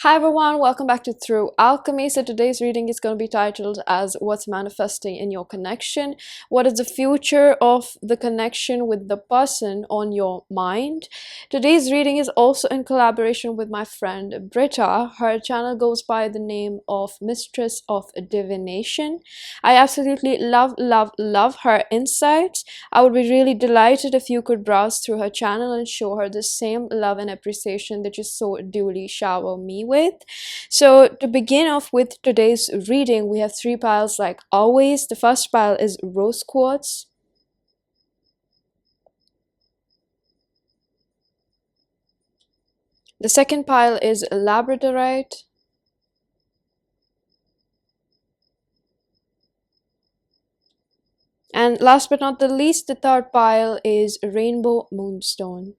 Hi everyone, welcome back to Through Alchemy. So today's reading is going to be titled as What's Manifesting in Your Connection? What is the future of the connection with the person on your mind? Today's reading is also in collaboration with my friend Britta. Her channel goes by the name of Mistress of Divination. I absolutely love her insights. I would be really delighted if you could browse through her channel and show her the same love and appreciation that you so duly shower me with. So to begin off with today's reading, we have three piles like always. The first pile is rose quartz. The second pile is labradorite. And last but not the least, the third pile is rainbow moonstone.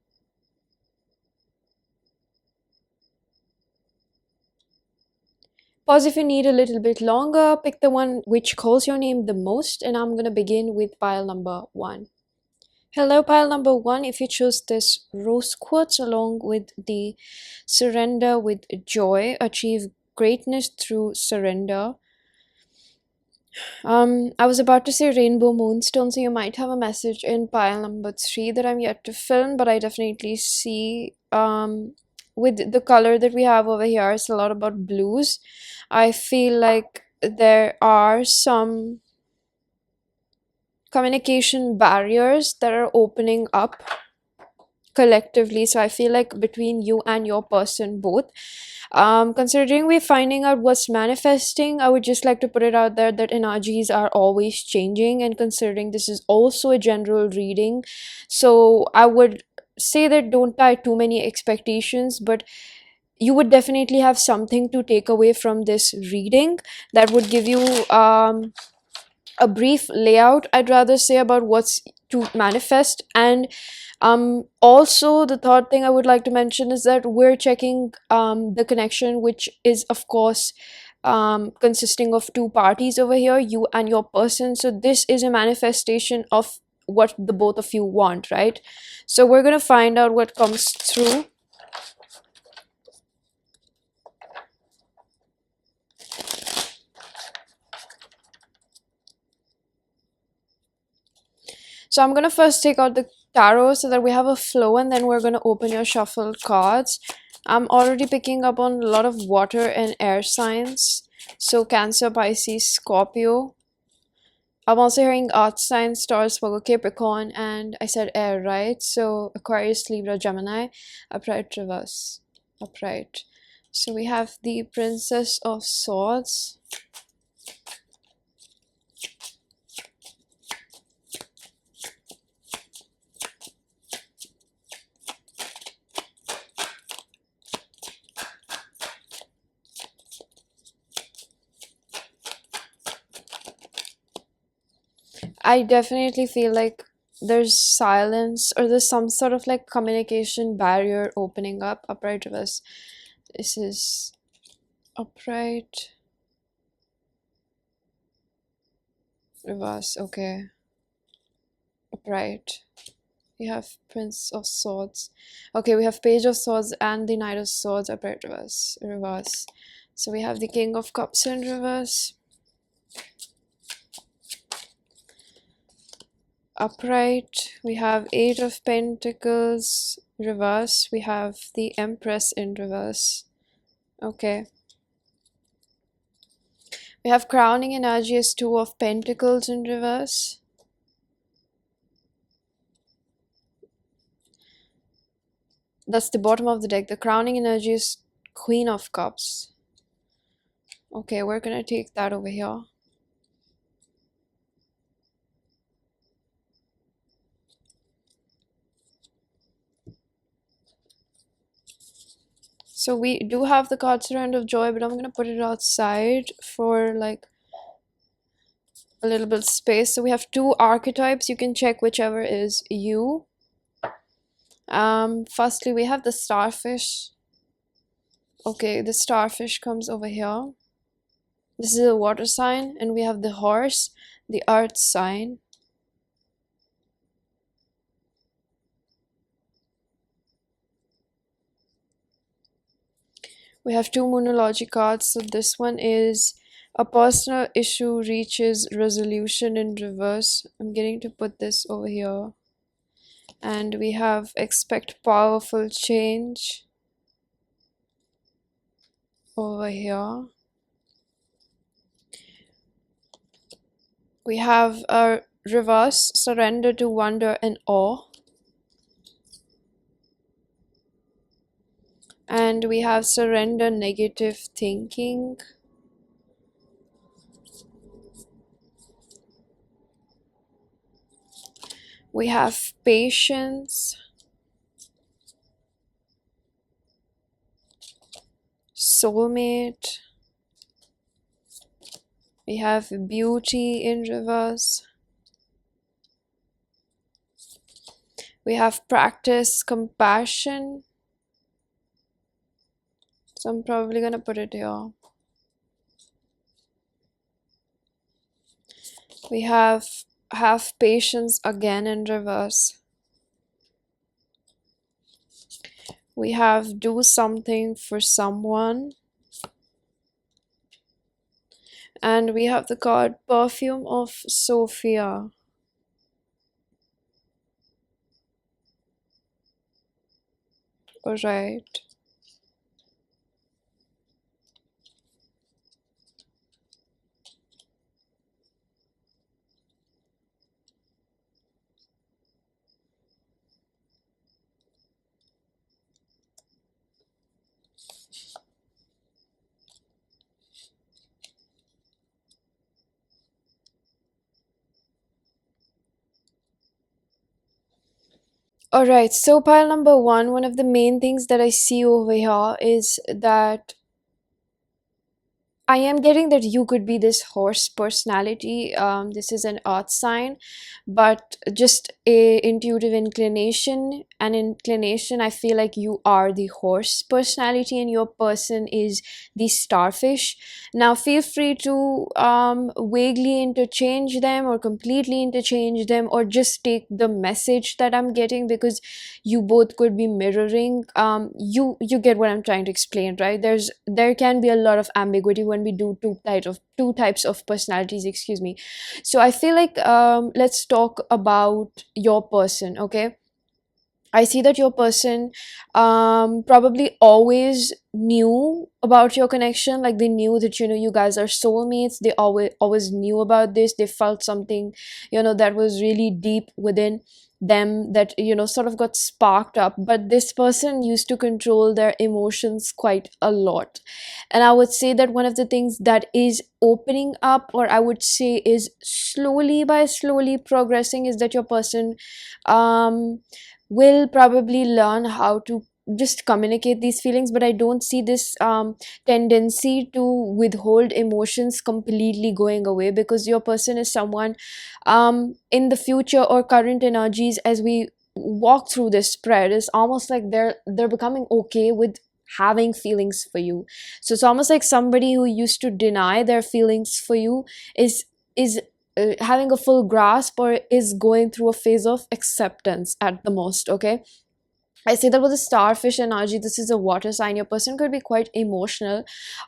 Pause if you need a little bit longer, pick the one which calls your name the most, and I'm going to begin with pile number 1. Hello, pile number 1. If you choose this rose quartz along with the surrender with joy, achieve greatness through surrender. I was about to say rainbow moonstone, so you might have a message in pile number 3 that I'm yet to film, but I definitely see with the color that we have over here, it's a lot about blues. I feel like there are some communication barriers that are opening up collectively. So I feel like between you and your person both, considering we're finding out what's manifesting, I would just like to put it out there that energies are always changing, and considering this is also a general reading, so I would say that don't tie too many expectations, but you would definitely have something to take away from this reading that would give you a brief layout, I'd rather say, about what's to manifest. And also the third thing I would like to mention is that we're checking the connection, which is of course consisting of two parties over here, you and your person. So this is a manifestation of what the both of you want, right? So we're gonna find out what comes through. So I'm gonna first take out the tarot so that we have a flow, and then we're gonna open your shuffled cards. I'm already picking up on a lot of water and air signs. So Cancer, Pisces, Scorpio. I'm also hearing earth signs, Taurus, Virgo, Capricorn, and I said air, right? So Aquarius, Libra, Gemini, upright, reverse, upright. So we have the Princess of Swords. I definitely feel like there's silence, or there's some sort of like communication barrier opening up. Upright, reverse. This is upright, reverse. Okay, upright. We have Prince of Swords. Okay, we have Page of Swords and the Knight of Swords. Upright, reverse, reverse. So we have the King of Cups in reverse, upright. We have Eight of Pentacles reverse. We have the Empress in reverse. Okay, we have crowning energy as Two of Pentacles in reverse. That's the bottom of the deck. The crowning energy is Queen of Cups. Okay, we're gonna take that over here. So we do have the card Surrender of Joy, but I'm gonna put it outside for like a little bit of space. So we have two archetypes. You can check whichever is you. Firstly, we have the starfish. Okay, the starfish comes over here. This is a water sign, and we have the horse, the earth sign. We have two Moonology cards. So this one is a personal issue reaches resolution in reverse. I'm getting to put this over here. And we have expect powerful change over here. We have a reverse surrender to wonder and awe. And we have surrender negative thinking. We have patience, soulmate. We have beauty in reverse. We have practice, compassion. So I'm probably gonna put it here. We have patience again in reverse. We have do something for someone. And we have the card Perfume of Sophia. Alright. Alright, so pile number one of the main things that I see over here is that I am getting that you could be this horse personality. This is an earth sign, but just a intuitive inclination. An inclination, I feel like you are the horse personality and your person is the starfish. Now, feel free to vaguely interchange them or completely interchange them, or just take the message that I'm getting, because you both could be mirroring. You get what I'm trying to explain, right? There can be a lot of ambiguity when we do two types of personalities, excuse me. So I feel like let's talk about your person. Okay, I see that your person probably always knew about your connection. Like, they knew that, you guys are soulmates. They always knew about this. They felt something, that was really deep within them, that, sort of got sparked up. But this person used to control their emotions quite a lot. And I would say that one of the things that is opening up, or I would say is slowly progressing, is that your person um will probably learn how to just communicate these feelings. But I don't see this tendency to withhold emotions completely going away, because your person is someone in the future or current energies, as we walk through this spread, is almost like they're becoming okay with having feelings for you. So it's almost like somebody who used to deny their feelings for you is having a full grasp, or is going through a phase of acceptance at the most. Okay, I say that with the starfish energy, this is a water sign. Your person could be quite emotional,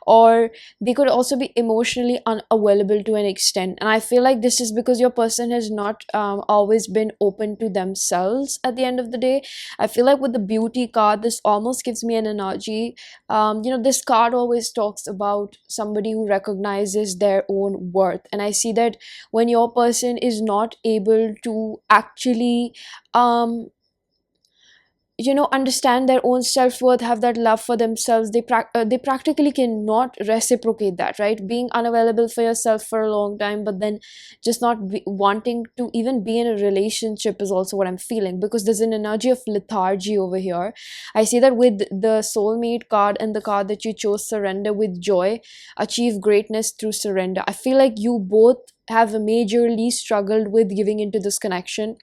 or they could also be emotionally unavailable to an extent. And I feel like this is because your person has not always been open to themselves at the end of the day. I feel like with the beauty card, this almost gives me an energy. This card always talks about somebody who recognizes their own worth. And I see that when your person is not able to actually understand their own self-worth, have that love for themselves, they practically cannot reciprocate that, right? Being unavailable for yourself for a long time, but then just not wanting to even be in a relationship is also what I'm feeling, because there's an energy of lethargy over here. I see that with the soulmate card and the card that you chose, surrender with joy, achieve greatness through surrender. I feel like you both have majorly struggled with giving into this connection.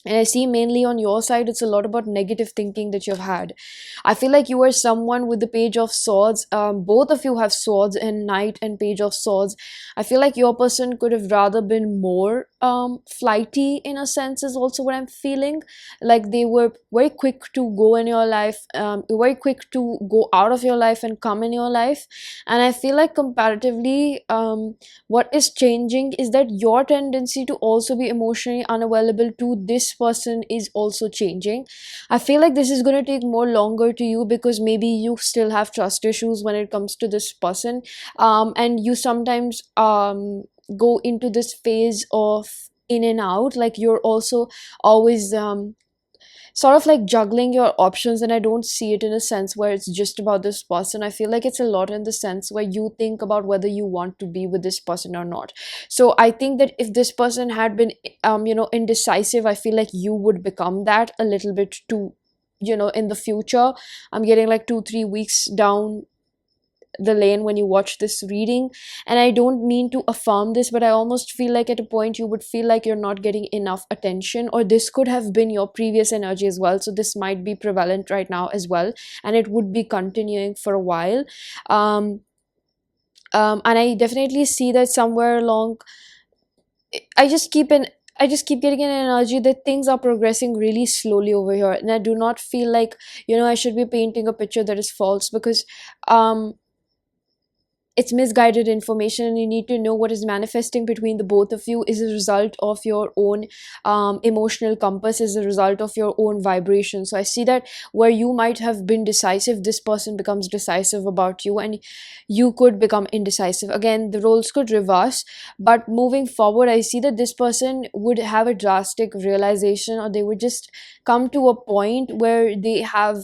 And I see mainly on your side, it's a lot about negative thinking that you've had. I feel like you are someone with the Page of Swords. Both of you have swords, and Knight and Page of Swords. I feel like your person could have rather been more flighty in a sense is also what I'm feeling. Like they were very quick to go in your life, very quick to go out of your life and come in your life. And I feel like comparatively, what is changing is that your tendency to also be emotionally unavailable to this person is also changing. I feel like this is going to take more longer to you because maybe you still have trust issues when it comes to this person, and you sometimes go into this phase of in and out, like you're also always sort of like juggling your options. And I don't see it in a sense where it's just about this person. I feel like it's a lot in the sense where you think about whether you want to be with this person or not. So I think that if this person had been indecisive, I feel like you would become that a little bit too, in the future. I'm getting like 2-3 weeks down the lane when you watch this reading. And I don't mean to affirm this, but I almost feel like at a point you would feel like you're not getting enough attention, or this could have been your previous energy as well. So this might be prevalent right now as well, and it would be continuing for a while. um and I definitely see that somewhere along, i just keep an I just keep getting an energy that things are progressing really slowly over here, and I do not feel like, I should be painting a picture that is false, because um it's misguided information, and you need to know what is manifesting between the both of you is a result of your own emotional compass, is a result of your own vibration. So I see that where you might have been decisive, this person becomes decisive about you, and you could become indecisive. Again, the roles could reverse, but moving forward, I see that this person would have a drastic realization, or they would just come to a point where they have,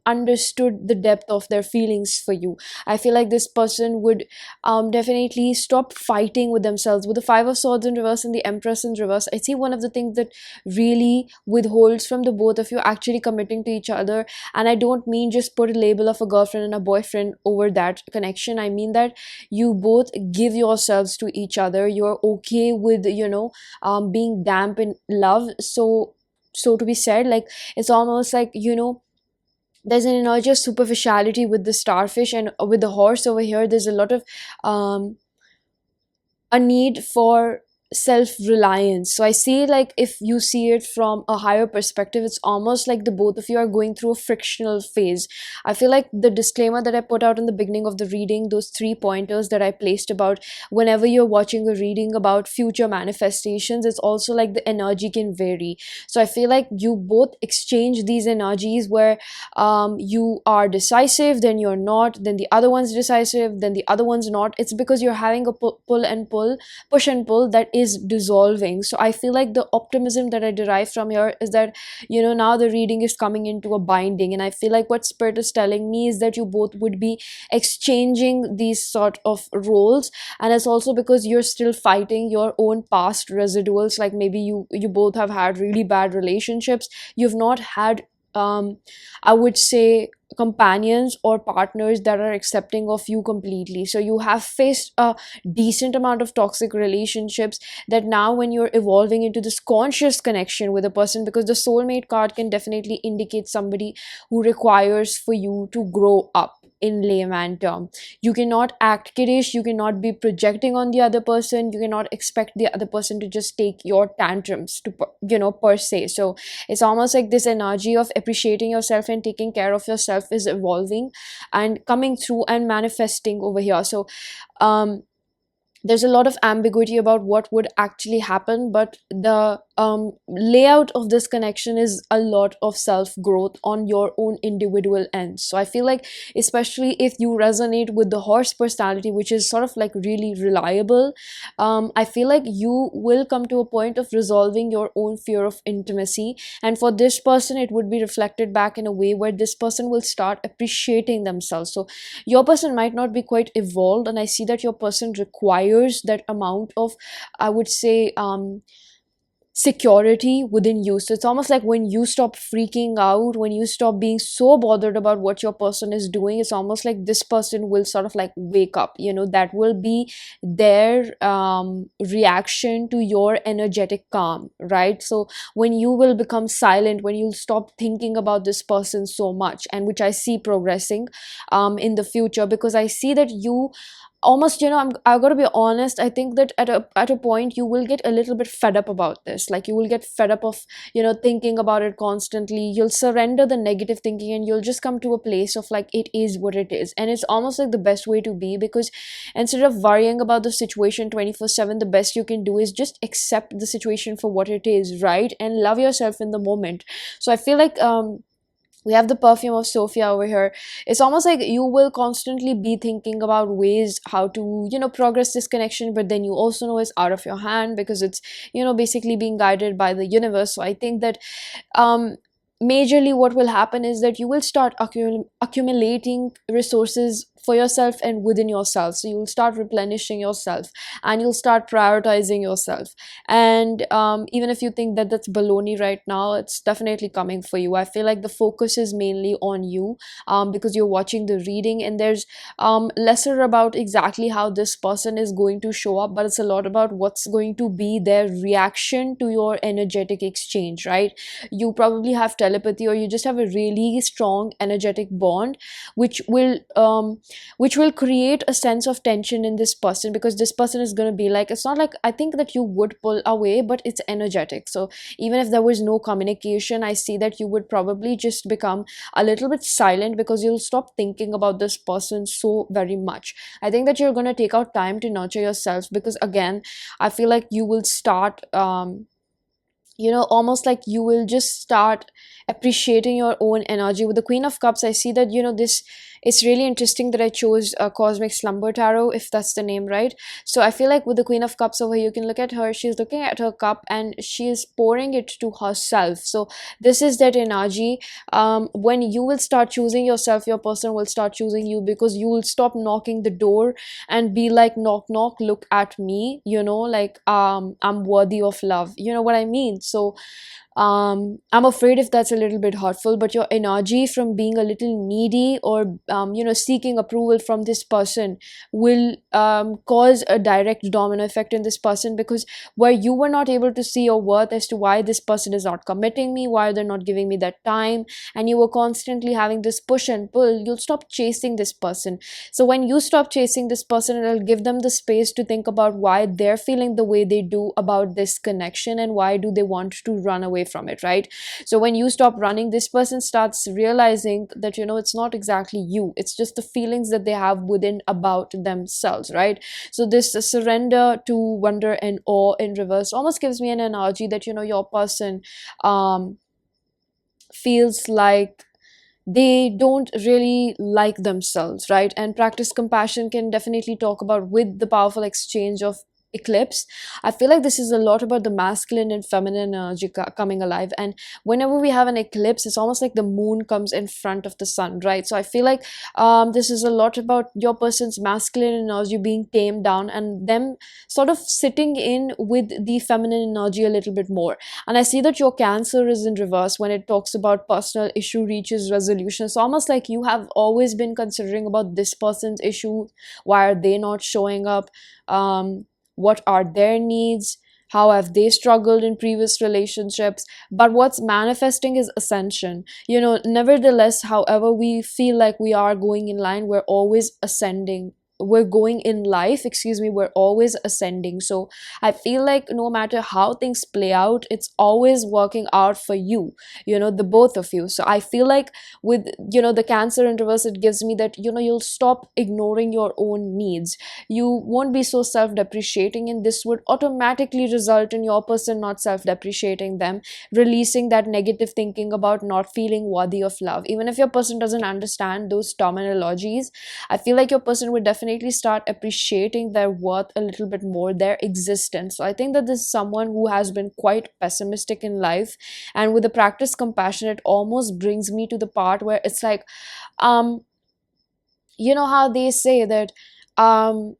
understood the depth of their feelings for you. I feel like this person would definitely stop fighting with themselves. With the Five of Swords in reverse and the Empress in reverse, I see one of the things that really withholds from the both of you actually committing to each other. And I don't mean just put a label of a girlfriend and a boyfriend over that connection. I mean that you both give yourselves to each other. You're okay with, being damp in love. So to be said, like, it's almost like, there's an energy of superficiality with the starfish, and with the horse over here there's a lot of um a need for self-reliance. So I see, like, if you see it from a higher perspective, it's almost like the both of you are going through a frictional phase. I feel like the disclaimer that I put out in the beginning of the reading, those 3 pointers that I placed about whenever you're watching a reading about future manifestations, it's also like the energy can vary. So I feel like you both exchange these energies where you are decisive, then you're not, then the other one's decisive, then the other one's not. It's because you're having a push and pull that is dissolving. So I feel like the optimism that I derive from here is that, now the reading is coming into a binding, and I feel like what spirit is telling me is that you both would be exchanging these sort of roles. And it's also because you're still fighting your own past residuals. Like, maybe you both have had really bad relationships. You've not had, I would say, companions or partners that are accepting of you completely. So you have faced a decent amount of toxic relationships, that now when you're evolving into this conscious connection with a person, because the soulmate card can definitely indicate somebody who requires for you to grow up. In layman term, you cannot act kiddish, you cannot be projecting on the other person, you cannot expect the other person to just take your tantrums to per se. So it's almost like this energy of appreciating yourself and taking care of yourself is evolving and coming through and manifesting over here. So there's a lot of ambiguity about what would actually happen, but the layout of this connection is a lot of self growth on your own individual ends. So I feel like, especially if you resonate with the horse personality, which is sort of like really reliable, I feel like you will come to a point of resolving your own fear of intimacy. And for this person, it would be reflected back in a way where this person will start appreciating themselves. So your person might not be quite evolved, and I see that your person requires that amount of, I would say, security within you. So it's almost like when you stop freaking out, when you stop being so bothered about what your person is doing, it's almost like this person will sort of like wake up. That will be their reaction to your energetic calm, right? So when you will become silent, when you'll stop thinking about this person so much, and which I see progressing in the future, because I see that you almost, I've got to be honest, I think that at a point you will get a little bit fed up about this. Like, you will get fed up of thinking about it constantly. You'll surrender the negative thinking, and you'll just come to a place of like, it is what it is. And it's almost like the best way to be, because instead of worrying about the situation 24/7, the best you can do is just accept the situation for what it is, right? And love yourself in the moment. So I feel like we have the perfume of Sophia over here. It's almost like you will constantly be thinking about ways how to progress this connection, but then you also know it's out of your hand, because it's basically being guided by the universe. So I think that um majorly what will happen is that you will start accumulating resources for yourself and within yourself. So you'll start replenishing yourself, and you'll start prioritizing yourself. And even if you think that that's baloney right now, it's definitely coming for you. I feel like the focus is mainly on you, because you're watching the reading, and there's lesser about exactly how this person is going to show up, but it's a lot about what's going to be their reaction to your energetic exchange, right? You probably have telepathy, or you just have a really strong energetic bond, which will create a sense of tension in this person, because this person is going to be like, it's not like, I think that you would pull away, but it's energetic. So even if there was no communication, I see that you would probably just become a little bit silent, because you'll stop thinking about this person so very much. I think that you're going to take out time to nurture yourself, because again, I feel like you will start almost like you will just start appreciating your own energy. With the Queen of Cups, I see that this, it's really interesting that I chose a Cosmic Slumber Tarot, if that's the name, right? So I feel like with the Queen of Cups over here, you can look at her, she's looking at her cup and she is pouring it to herself. So this is that energy. When you will start choosing yourself, your person will start choosing you, because you will stop knocking the door and be like, knock knock, look at me, like, I'm worthy of love, you know what I mean? So I'm afraid if that's a little bit hurtful, but your energy from being a little needy, or seeking approval from this person, will cause a direct domino effect in this person, because where you were not able to see your worth as to why this person is not committing me, why they're not giving me that time, and you were constantly having this push and pull, you'll stop chasing this person. So when you stop chasing this person, it'll give them the space to think about why they're feeling the way they do about this connection, and why do they want to run away from it, right? So when you stop running, this person starts realizing that it's not exactly you, it's just the feelings that they have within about themselves, right? So this surrender to wonder and awe in reverse almost gives me an analogy that your person um feels like they don't really like themselves, right? And practice compassion can definitely talk about with the powerful exchange of eclipse. I feel like this is a lot about the masculine and feminine energy coming alive. And whenever we have an eclipse, it's almost like the moon comes in front of the sun, right? So I feel like this is a lot about your person's masculine energy being tamed down, and them sort of sitting in with the feminine energy a little bit more. And I see that your Cancer is in reverse when it talks about personal issue reaches resolution. So almost like you have always been considering about this person's issue, why are they not showing up, what are their needs, how have they struggled in previous relationships. But what's manifesting is ascension. Nevertheless, however we feel like we are going in line, we're always ascending. We're going in life, excuse me, we're always ascending. So I feel like no matter how things play out, it's always working out for you, the both of you. So I feel like with the Cancer in reverse, it gives me that you'll stop ignoring your own needs. You won't be so self-depreciating, and this would automatically result in your person not self-depreciating them, releasing that negative thinking about not feeling worthy of love. Even if your person doesn't understand those terminologies, I feel like your person would definitely start appreciating their worth a little bit more, their existence. So I think that this is someone who has been quite pessimistic in life, and with the practice compassion, it almost brings me to the part where it's like, um how they say that, um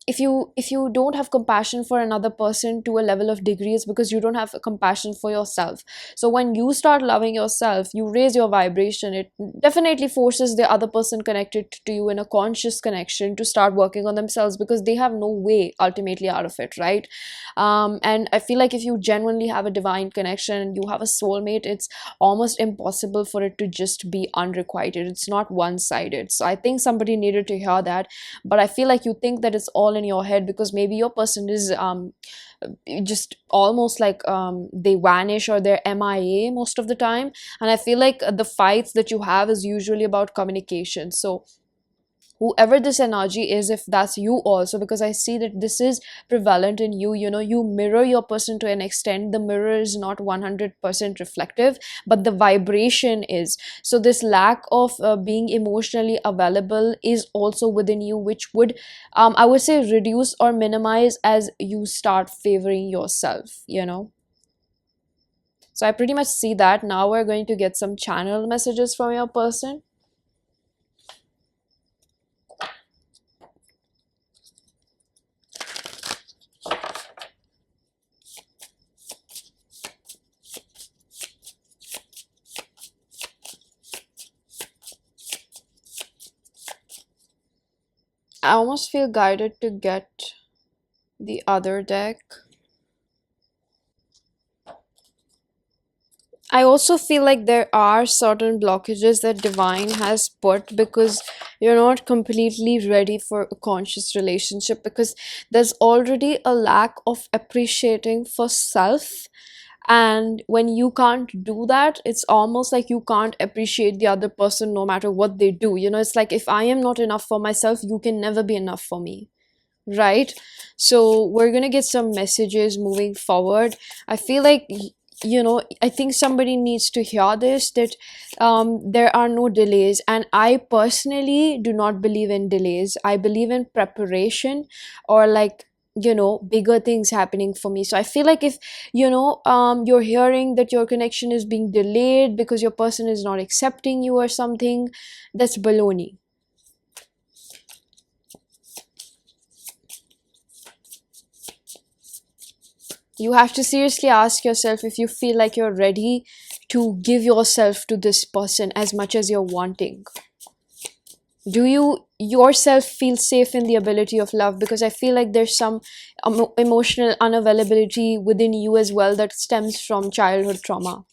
if you don't have compassion for another person to a level of degree, it's because you don't have a compassion for yourself. So when you start loving yourself, you raise your vibration. It definitely forces the other person connected to you in a conscious connection to start working on themselves, because they have no way ultimately out of it, right? And I feel like if you genuinely have a divine connection and you have a soulmate, it's almost impossible for it to just be unrequited. It's not one-sided. So I think somebody needed to hear that. But I feel like you think that it's all in your head, because maybe your person is just almost like they vanish or they're MIA most of the time. And I feel like the fights that you have is usually about communication. So whoever this energy is, if that's you also, because I see that this is prevalent in you, you mirror your person to an extent. The mirror is not 100% reflective, but the vibration is. So this lack of being emotionally available is also within you, which would I would say reduce or minimize as you start favoring yourself. So I pretty much see that. Now we're going to get some channel messages from your person. I almost feel guided to get the other deck. I also feel like there are certain blockages that divine has put, because you're not completely ready for a conscious relationship, because there's already a lack of appreciating for self. And when you can't do that, it's almost like you can't appreciate the other person no matter what they do. It's like, if I am not enough for myself, you can never be enough for me, right? So we're gonna get some messages moving forward. I feel like I think somebody needs to hear this, that there are no delays. And I personally do not believe in delays. I believe in preparation, or like bigger things happening for me. So I feel like if you're hearing that your connection is being delayed because your person is not accepting you or something, that's baloney. You have to seriously ask yourself if you feel like you're ready to give yourself to this person as much as you're wanting. Do you yourself feel safe in the ability of love? Because I feel like there's some emotional unavailability within you as well that stems from childhood trauma.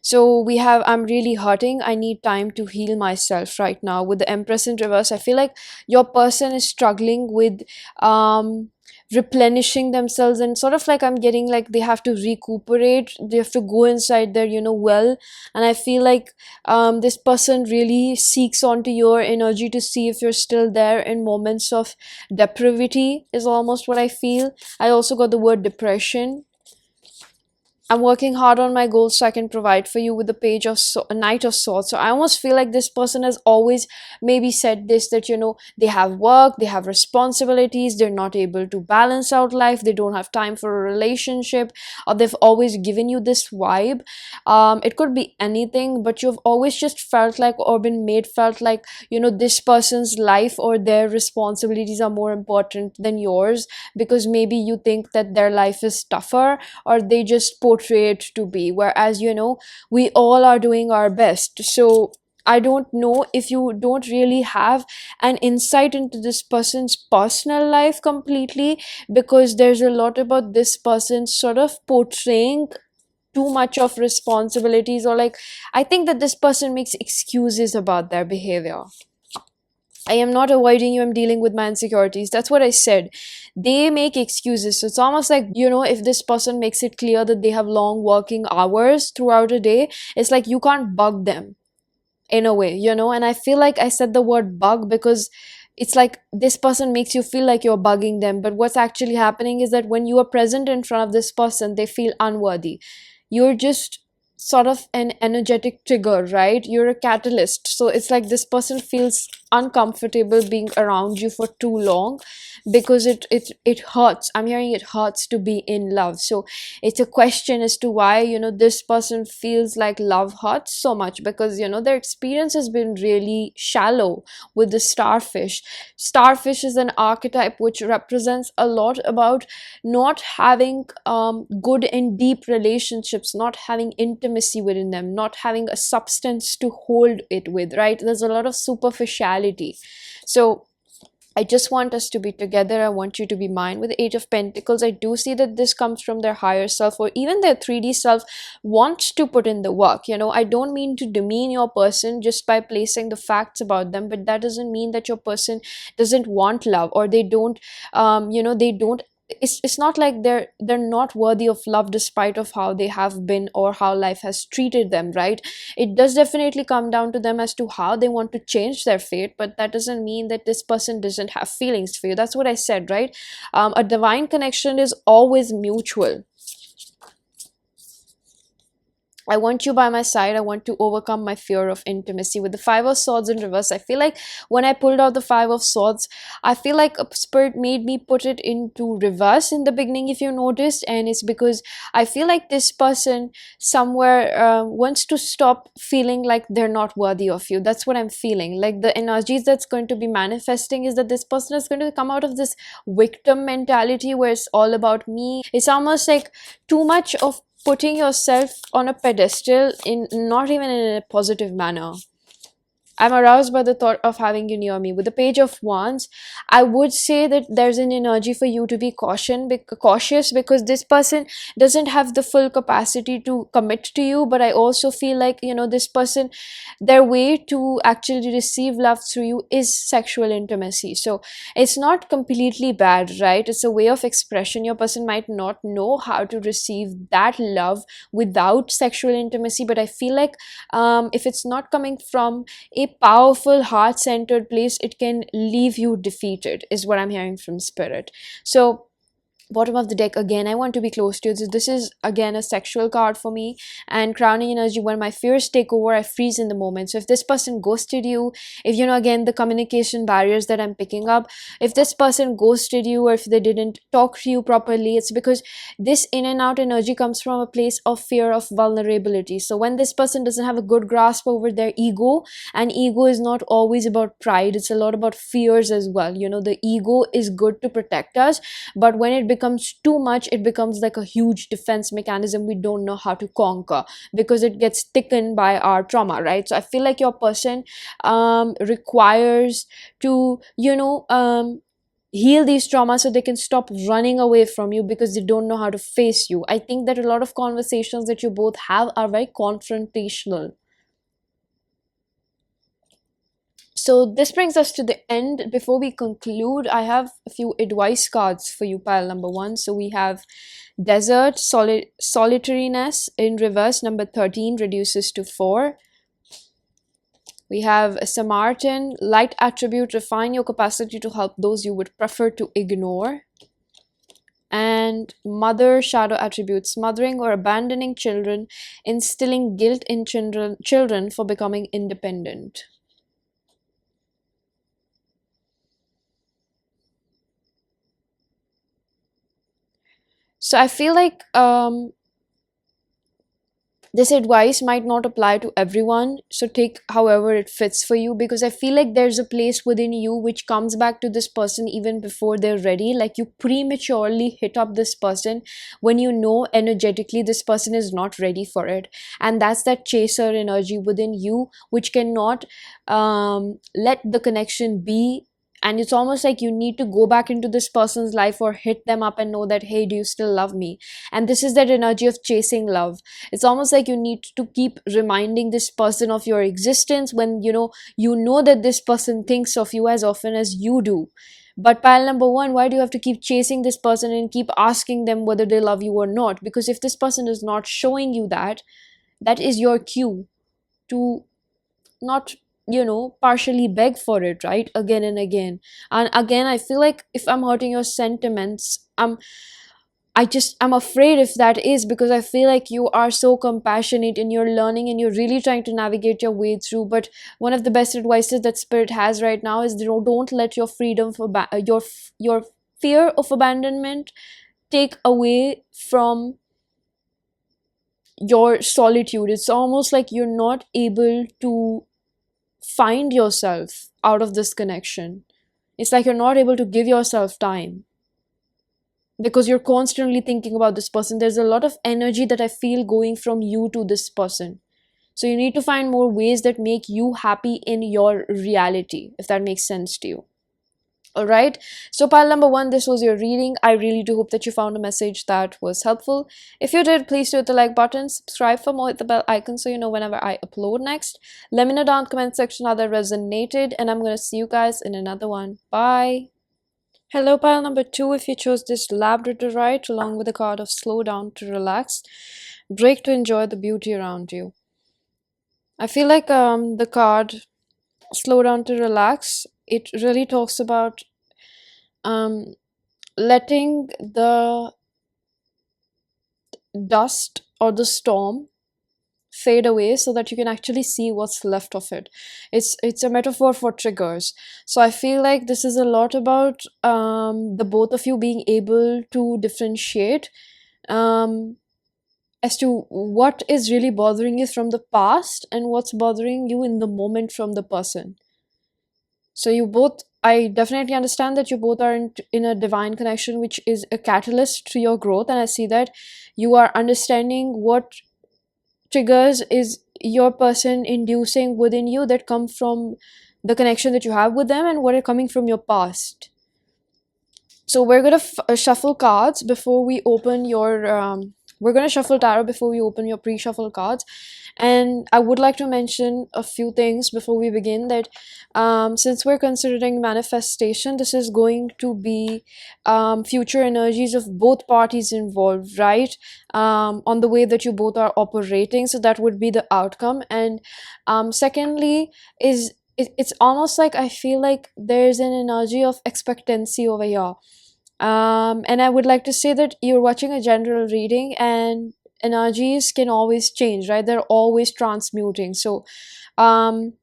So we have, I'm really hurting, I need time to heal myself right now. With the Empress in reverse, I feel like your person is struggling with replenishing themselves, and sort of like I'm getting like they have to recuperate, they have to go inside their well. And I feel like this person really seeks onto your energy to see if you're still there in moments of depravity, is almost what I feel. I also got the word depression. I'm working hard on my goals so I can provide for you, with the page of a Knight of Swords. So I almost feel like this person has always maybe said this, that they have work, they have responsibilities, they're not able to balance out life, they don't have time for a relationship, or they've always given you this vibe. It could be anything, but you've always just felt like, or been made felt like, this person's life or their responsibilities are more important than yours, because maybe you think that their life is tougher, or they just portray it to be, whereas we all are doing our best. So I don't know if you don't really have an insight into this person's personal life completely, because there's a lot about this person sort of portraying too much of responsibilities, or like I think that this person makes excuses about their behavior. I am not avoiding you, I'm dealing with my insecurities. That's what I said. They make excuses. So it's almost like, if this person makes it clear that they have long working hours throughout a day, it's like you can't bug them in a way, and I feel like I said the word bug because it's like this person makes you feel like you're bugging them, but what's actually happening is that when you are present in front of this person, they feel unworthy. You're just sort of an energetic trigger, right? You're a catalyst. So it's like this person feels uncomfortable being around you for too long, because it hurts. I'm hearing it hurts to be in love. So it's a question as to why, this person feels like love hurts so much, because their experience has been really shallow with the starfish. Starfish is an archetype which represents a lot about not having good and deep relationships, not having intimacy within them, not having a substance to hold it with, right? There's a lot of superficiality. So I just want us to be together. I want you to be mine. With the Age of Pentacles, I do see that this comes from their higher self, or even their 3D self wants to put in the work. I don't mean to demean your person just by placing the facts about them, but that doesn't mean that your person doesn't want love, or they don't. It's not like they're not worthy of love despite of how they have been or how life has treated them, right? It does definitely come down to them as to how they want to change their fate, but that doesn't mean that this person doesn't have feelings for you. That's what I said, right? A divine connection is always mutual. I want you by my side. I want to overcome my fear of intimacy. With the Five of Swords in reverse, I feel like when I pulled out the Five of Swords, I feel like a spirit made me put it into reverse in the beginning, if you noticed. And it's because I feel like this person somewhere wants to stop feeling like they're not worthy of you. That's what I'm feeling. Like the energies that's going to be manifesting is that this person is going to come out of this victim mentality where it's all about me. It's almost like too much of putting yourself on a pedestal, in not even in a positive manner. I'm aroused by the thought of having you near me. With the Page of Wands, I would say that there's an energy for you to be cautious, because this person doesn't have the full capacity to commit to you. But I also feel like, this person, their way to actually receive love through you is sexual intimacy. So it's not completely bad, right? It's a way of expression. Your person might not know how to receive that love without sexual intimacy, but I feel like if it's not coming from a powerful heart-centered place, it can leave you defeated, is what I'm hearing from spirit. So bottom of the deck, again, I want to be close to you. So this is again a sexual card for me. And crowning energy, when my fears take over, I freeze in the moment. So if this person ghosted you, if again, the communication barriers that I'm picking up, if this person ghosted you, or if they didn't talk to you properly, it's because this in and out energy comes from a place of fear of vulnerability. So when this person doesn't have a good grasp over their ego, and ego is not always about pride, it's a lot about fears as well. The ego is good to protect us, but when it becomes too much, it becomes like a huge defense mechanism we don't know how to conquer, because it gets thickened by our trauma, right? So I feel like your person requires to heal these traumas so they can stop running away from you, because they don't know how to face you. I think that a lot of conversations that you both have are very confrontational. So this brings us to the end. Before we conclude, I have a few advice cards for you, pile number 1. So we have Desert, Solitariness in reverse, number 13, reduces to 4. We have Samaritan, Light attribute, refine your capacity to help those you would prefer to ignore. And Mother, shadow attribute, smothering or abandoning children, instilling guilt in children for becoming independent. So I feel like this advice might not apply to everyone, so take however it fits for you, because I feel like there's a place within you which comes back to this person even before they're ready. Like you prematurely hit up this person when you know energetically this person is not ready for it, and that's that chaser energy within you which cannot let the connection be. And it's almost like you need to go back into this person's life or hit them up and know that, hey, do you still love me? And this is that energy of chasing love. It's almost like you need to keep reminding this person of your existence when you know that this person thinks of you as often as you do. But pile number 1, why do you have to keep chasing this person and keep asking them whether they love you or not? Because if this person is not showing you that, that is your cue to not partially beg for it, right? Again and again. And again, I feel like if I'm hurting your sentiments, I'm afraid if that is, because I feel like you are so compassionate and you're learning and you're really trying to navigate your way through. But one of the best advices that spirit has right now is, don't let your freedom for your fear of abandonment take away from your solitude. It's almost like you're not able to find yourself out of this connection. It's like you're not able to give yourself time because you're constantly thinking about this person. There's a lot of energy that I feel going from you to this person. So you need to find more ways that make you happy in your reality, if that makes sense to you. All right. So pile number one, this was your reading. I really do hope that you found a message that was helpful. If you did, please do hit the like button, subscribe for more, hit the bell icon so you know whenever I upload next. Let me know down in the comment section how that resonated, and I'm going to see you guys in another one. Bye. Hello, pile number two. If you chose this Labradorite along with the card of slow down to relax, break to enjoy the beauty around you. I feel like the card slow down to relax, it really talks about um, letting the dust or the storm fade away so that you can actually see what's left of it. It's a metaphor for triggers. So I feel like this is a lot about the both of you being able to differentiate um, as to what is really bothering you from the past and what's bothering you in the moment from the person. So you both, I definitely understand that you both are in a divine connection, which is a catalyst to your growth. And I see that you are understanding what triggers is your person inducing within you that come from the connection that you have with them and what are coming from your past. So we're going to shuffle cards before we open your we're going to shuffle tarot before we open your pre-shuffle cards. And I would like to mention a few things before we begin, that since we're considering manifestation, this is going to be future energies of both parties involved, right? On the way that you both are operating. So that would be the outcome. And secondly is it's almost like I feel like there's an energy of expectancy over here. And I would like to say that you're watching a general reading and energies can always change, right? They're always transmuting. So don't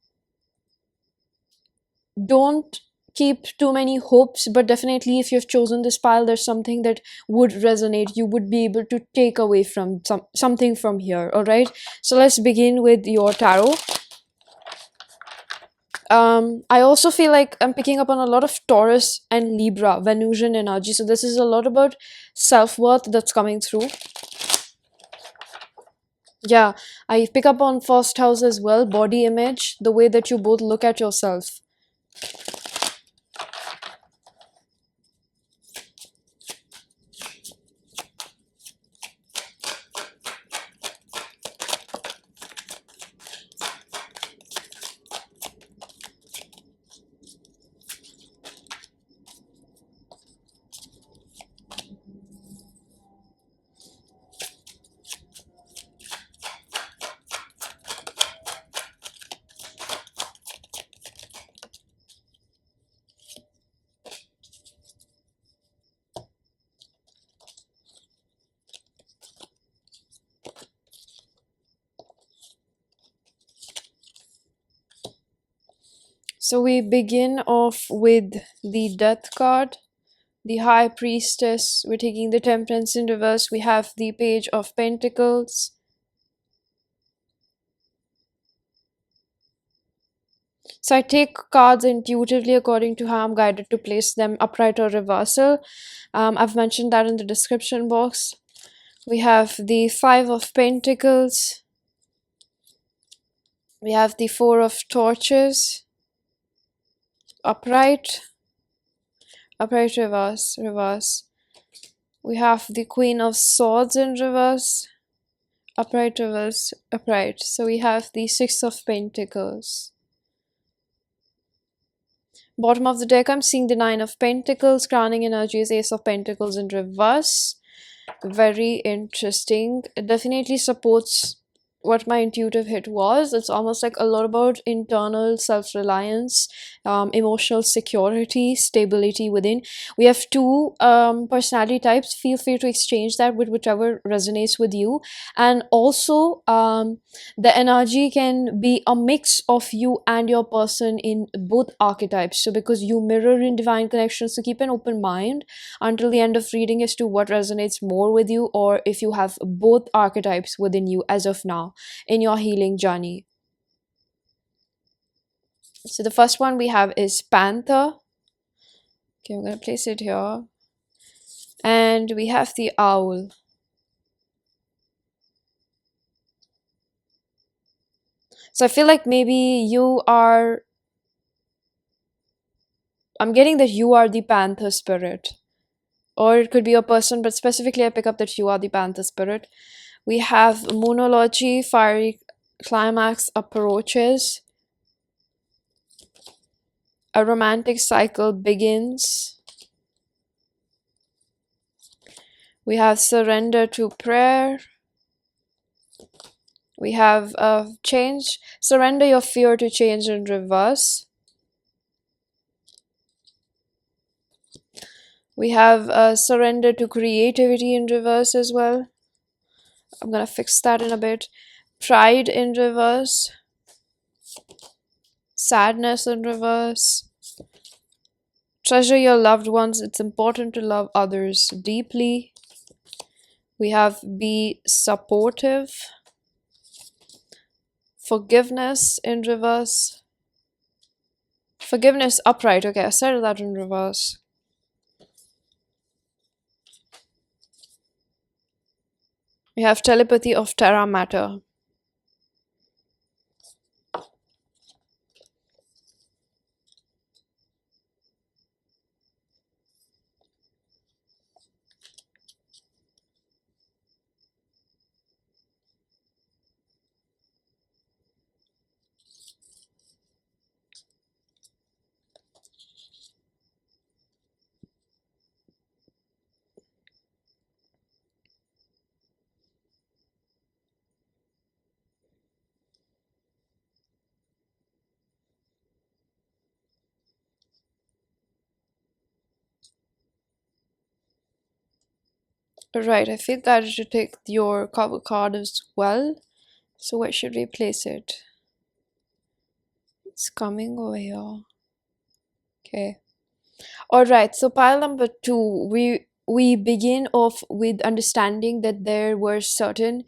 keep too many hopes, but definitely if you've chosen this pile, there's something that would resonate. You would be able to take away from something from here. All right. So let's begin with your tarot. I also feel like I'm picking up on a lot of Taurus and Libra, Venusian energy. So this is a lot about self-worth that's coming through. Yeah, I pick up on first house as well, body image, the way that you both look at yourself. So we begin off with the Death card, the High Priestess. We're taking the Temperance in reverse. We have the Page of Pentacles. So I take cards intuitively according to how I'm guided to place them, upright or reversal. I've mentioned that in the description box. We have the Five of Pentacles. We have the Four of Torches. Upright, upright, reverse, reverse. We have the Queen of Swords in reverse. Upright, reverse, upright. So we have the Six of Pentacles. Bottom of the deck, I'm seeing the Nine of Pentacles. Crowning energy is Ace of Pentacles in reverse. Very interesting. It definitely supports what my intuitive hit was. It's almost like a lot about internal self-reliance, emotional security, stability within. We have two personality types. Feel free to exchange that with whichever resonates with you. And also, the energy can be a mix of you and your person in both archetypes. So because you mirror in divine connections, so keep an open mind until the end of reading as to what resonates more with you, or if you have both archetypes within you as of now in your healing journey. So the first one we have is Panther. Okay, I'm going to place it here. And we have the Owl. So I feel like maybe you are, I'm getting that you are the Panther spirit. Or it could be a person, but specifically I pick up that you are the Panther spirit. We have Moonology, Fiery Climax Approaches. A romantic cycle begins. We have Surrender to Prayer. We have Change. Surrender your fear to change in reverse. We have Surrender to Creativity in reverse as well. I'm gonna fix that in a bit. Pride in reverse. Sadness in reverse. Treasure your loved ones. It's important to love others deeply. We have Be Supportive. Forgiveness in reverse. Forgiveness upright. Okay, I started that in reverse. We have Telepathy of Terra Matter. Right, I feel that I should take your cover card as well. So where should we place it? It's coming over here. Okay. Alright, so pile number 2, we begin off with understanding that there were certain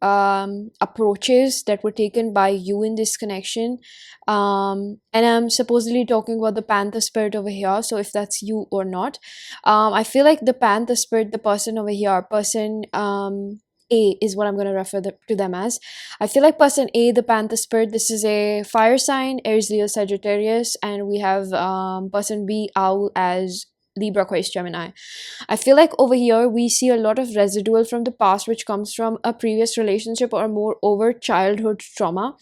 approaches that were taken by you in this connection, and I'm supposedly talking about the Panther spirit over here. So if that's you or not, I feel like the Panther spirit, the person over here, person A is what I'm going to refer to them as. I feel like person A, the Panther spirit, this is a fire sign, Aries, Leo, Sagittarius, and we have person B, Owl, as Libra, Aquarius, Gemini. I feel like over here we see a lot of residual from the past, which comes from a previous relationship or more over childhood trauma.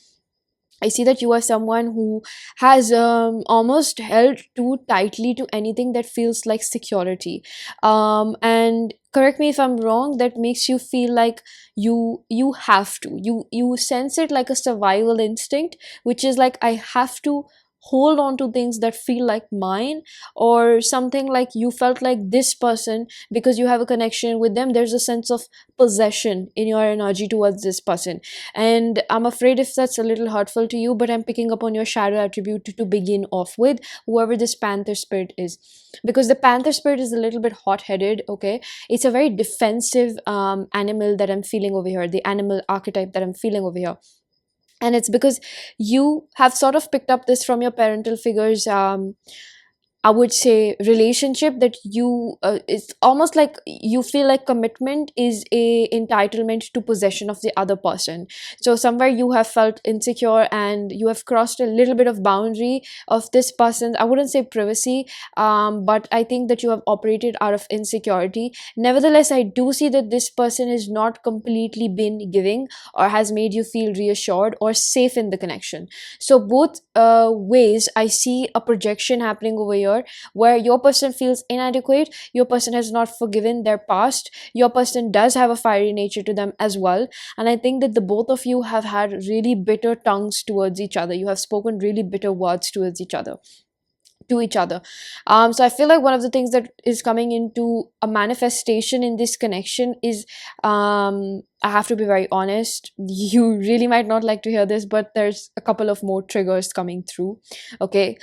I see that you are someone who has almost held too tightly to anything that feels like security. And correct me if I'm wrong, that makes you feel like you have to. You sense it like a survival instinct, which is like, I have to hold on to things that feel like mine, or something like you felt like this person, because you have a connection with them, there's a sense of possession in your energy towards this person. And I'm afraid if that's a little hurtful to you, but I'm picking up on your shadow attribute to begin off with, whoever this Panther spirit is, because the Panther spirit is a little bit hot-headed. Okay, it's a very defensive animal that I'm feeling over here, the animal archetype that I'm feeling over here. And it's because you have sort of picked up this from your parental figures, I would say, relationship, that you it's almost like you feel like commitment is a entitlement to possession of the other person. So somewhere you have felt insecure and you have crossed a little bit of boundary of this person. I wouldn't say privacy, but I think that you have operated out of insecurity. Nevertheless, I do see that this person has not completely been giving or has made you feel reassured or safe in the connection. So both ways I see a projection happening over here here, where your person feels inadequate, your person has not forgiven their past, your person does have a fiery nature to them as well. And I think that the both of you have had really bitter tongues towards each other. You have spoken really bitter words towards each other, to each other. So I feel like one of the things that is coming into a manifestation in this connection is, I have to be very honest, you really might not like to hear this, but there's a couple of more triggers coming through. Okay.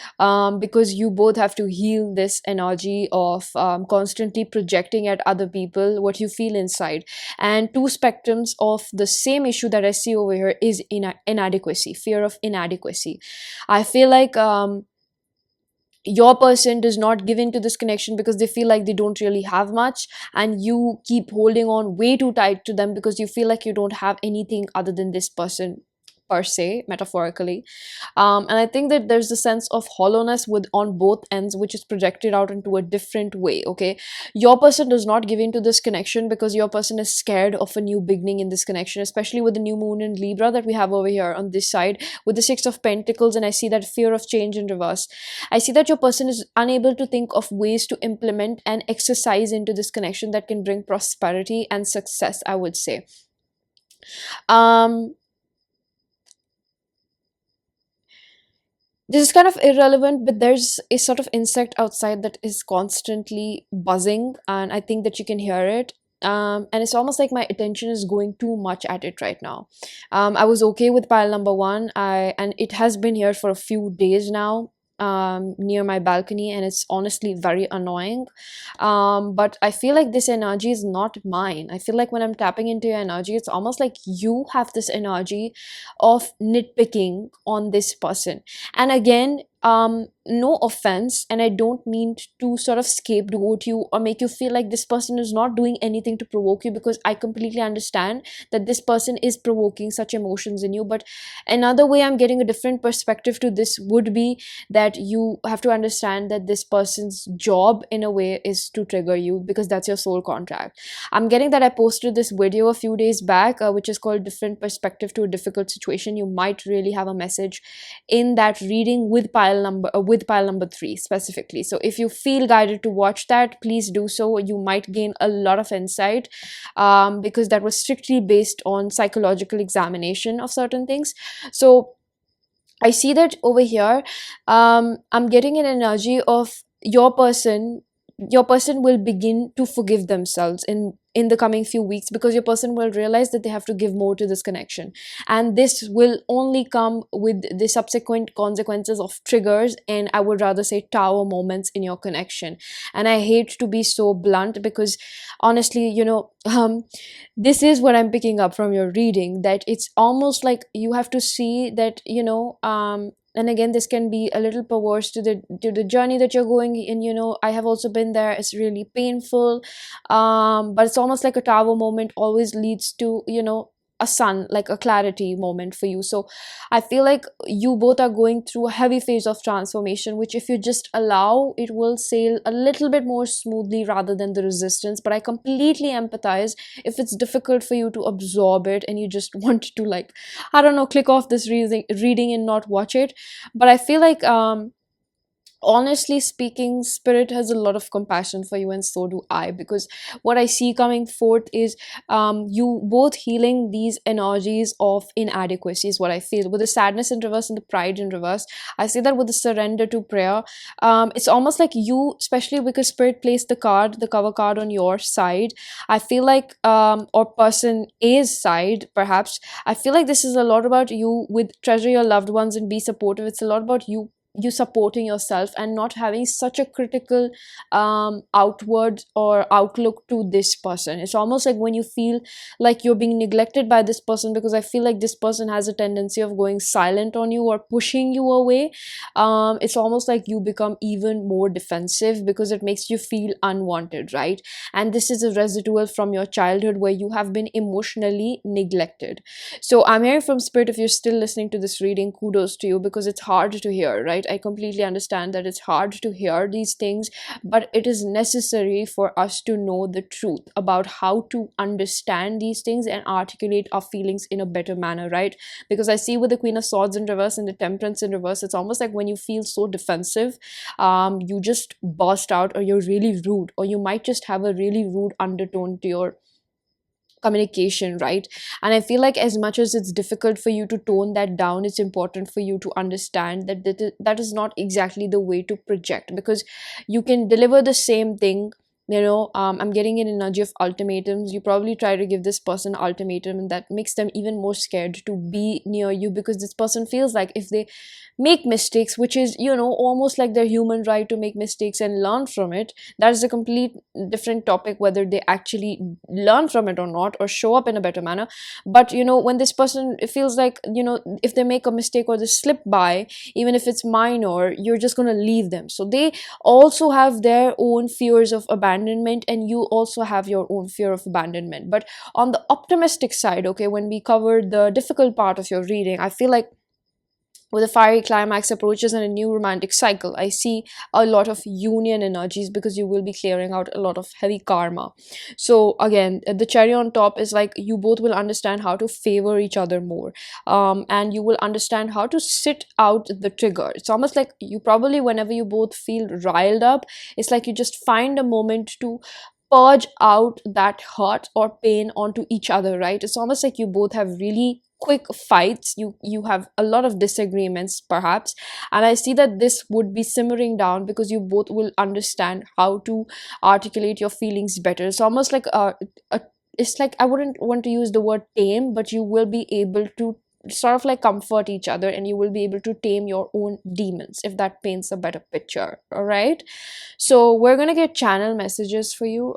Because you both have to heal this energy of constantly projecting at other people what you feel inside. And two spectrums of the same issue that I see over here is inadequacy, fear of inadequacy. I feel like your person does not give in to this connection because they feel like they don't really have much, and you keep holding on way too tight to them because you feel like you don't have anything other than this person, per se, metaphorically. And I think that there's a sense of hollowness with on both ends, which is projected out into a different way. Okay, your person does not give in to this connection because your person is scared of a new beginning in this connection, especially with the new moon in Libra that we have over here on this side with the Six of Pentacles. And I see that fear of change in reverse. I see that your person is unable to think of ways to implement and exercise into this connection that can bring prosperity and success, I would say. um This is kind of irrelevant, but there's a sort of insect outside that is constantly buzzing, and I think that you can hear it. And it's almost like my attention is going too much at it right now. I was okay with pile number one, and it has been here for a few days now, near my balcony, and it's honestly very annoying. But I feel like this energy is not mine. I feel like when I'm tapping into your energy, it's almost like you have this energy of nitpicking on this person. And again, no offense, and I don't mean to sort of scapegoat you or make you feel like this person is not doing anything to provoke you, because I completely understand that this person is provoking such emotions in you. But another way I'm getting a different perspective to this would be that you have to understand that this person's job in a way is to trigger you, because that's your soul contract. I'm getting that I posted this video a few days back, which is called Different Perspective to a Difficult Situation. You might really have a message in that reading with pile number 3 specifically. So if you feel guided to watch that, please do so. You might gain a lot of insight, because that was strictly based on psychological examination of certain things. So I see that over here. I'm getting an energy of your person. Your person will begin to forgive themselves in the coming few weeks, because your person will realize that they have to give more to this connection, and this will only come with the subsequent consequences of triggers, and I would rather say tower moments in your connection. And I hate to be so blunt, because honestly, this is what I'm picking up from your reading, that it's almost like you have to see that, and again, this can be a little perverse to the journey that you're going in. I have also been there. It's really painful, but it's almost like a tower moment always leads to a sun, like a clarity moment for you. So I feel like you both are going through a heavy phase of transformation, which if you just allow, it will sail a little bit more smoothly rather than the resistance. But I completely empathize if it's difficult for you to absorb it and you just want to, like, I don't know, click off this reading and not watch it. But I feel like honestly speaking, spirit has a lot of compassion for you, and so do I, because what I see coming forth is you both healing these energies of inadequacy is what I feel, with the sadness in reverse and the pride in reverse. I see that with the surrender to prayer. It's almost like you, especially because spirit placed the cover card on your side, I feel like, or person A's side perhaps, I feel like this is a lot about you with treasure your loved ones and be supportive. It's a lot about you supporting yourself and not having such a critical outward or outlook to this person. It's almost like when you feel like you're being neglected by this person, because I feel like this person has a tendency of going silent on you or pushing you away. It's almost like you become even more defensive because it makes you feel unwanted, right? And this is a residual from your childhood where you have been emotionally neglected. So I'm hearing from spirit, if you're still listening to this reading, kudos to you, because it's hard to hear, right? right? I completely understand that it's hard to hear these things, but it is necessary for us to know the truth about how to understand these things and articulate our feelings in a better manner, right? Because I see with the Queen of Swords in reverse and the Temperance in reverse, it's almost like when you feel so defensive, you just burst out, or you're really rude, or you might just have a really rude undertone to your communication, right? And I feel like as much as it's difficult for you to tone that down, it's important for you to understand that that is not exactly the way to project, because you can deliver the same thing. I'm getting an energy of ultimatums. You probably try to give this person an ultimatum, and that makes them even more scared to be near you, because this person feels like if they make mistakes, which is, almost like their human right to make mistakes and learn from it. That is a complete different topic, whether they actually learn from it or not, or show up in a better manner. But when this person, it feels like, if they make a mistake or they slip by, even if it's minor, you're just going to leave them. So they also have their own fears of abandonment, and you also have your own fear of abandonment. But on the optimistic side, okay, when we cover the difficult part of your reading, I feel like with a fiery climax approaches and a new romantic cycle, I see a lot of union energies, because you will be clearing out a lot of heavy karma. So again, the cherry on top is like you both will understand how to favor each other more, and you will understand how to sit out the trigger. It's almost like you probably, whenever you both feel riled up, it's like you just find a moment to purge out that hurt or pain onto each other, right? It's almost like you both have really quick fights. You have a lot of disagreements perhaps, and I see that this would be simmering down because you both will understand how to articulate your feelings better. It's almost like a it's like, I wouldn't want to use the word tame, but you will be able to sort of like comfort each other, and you will be able to tame your own demons, if that paints a better picture. All right, so we're gonna get channel messages for you.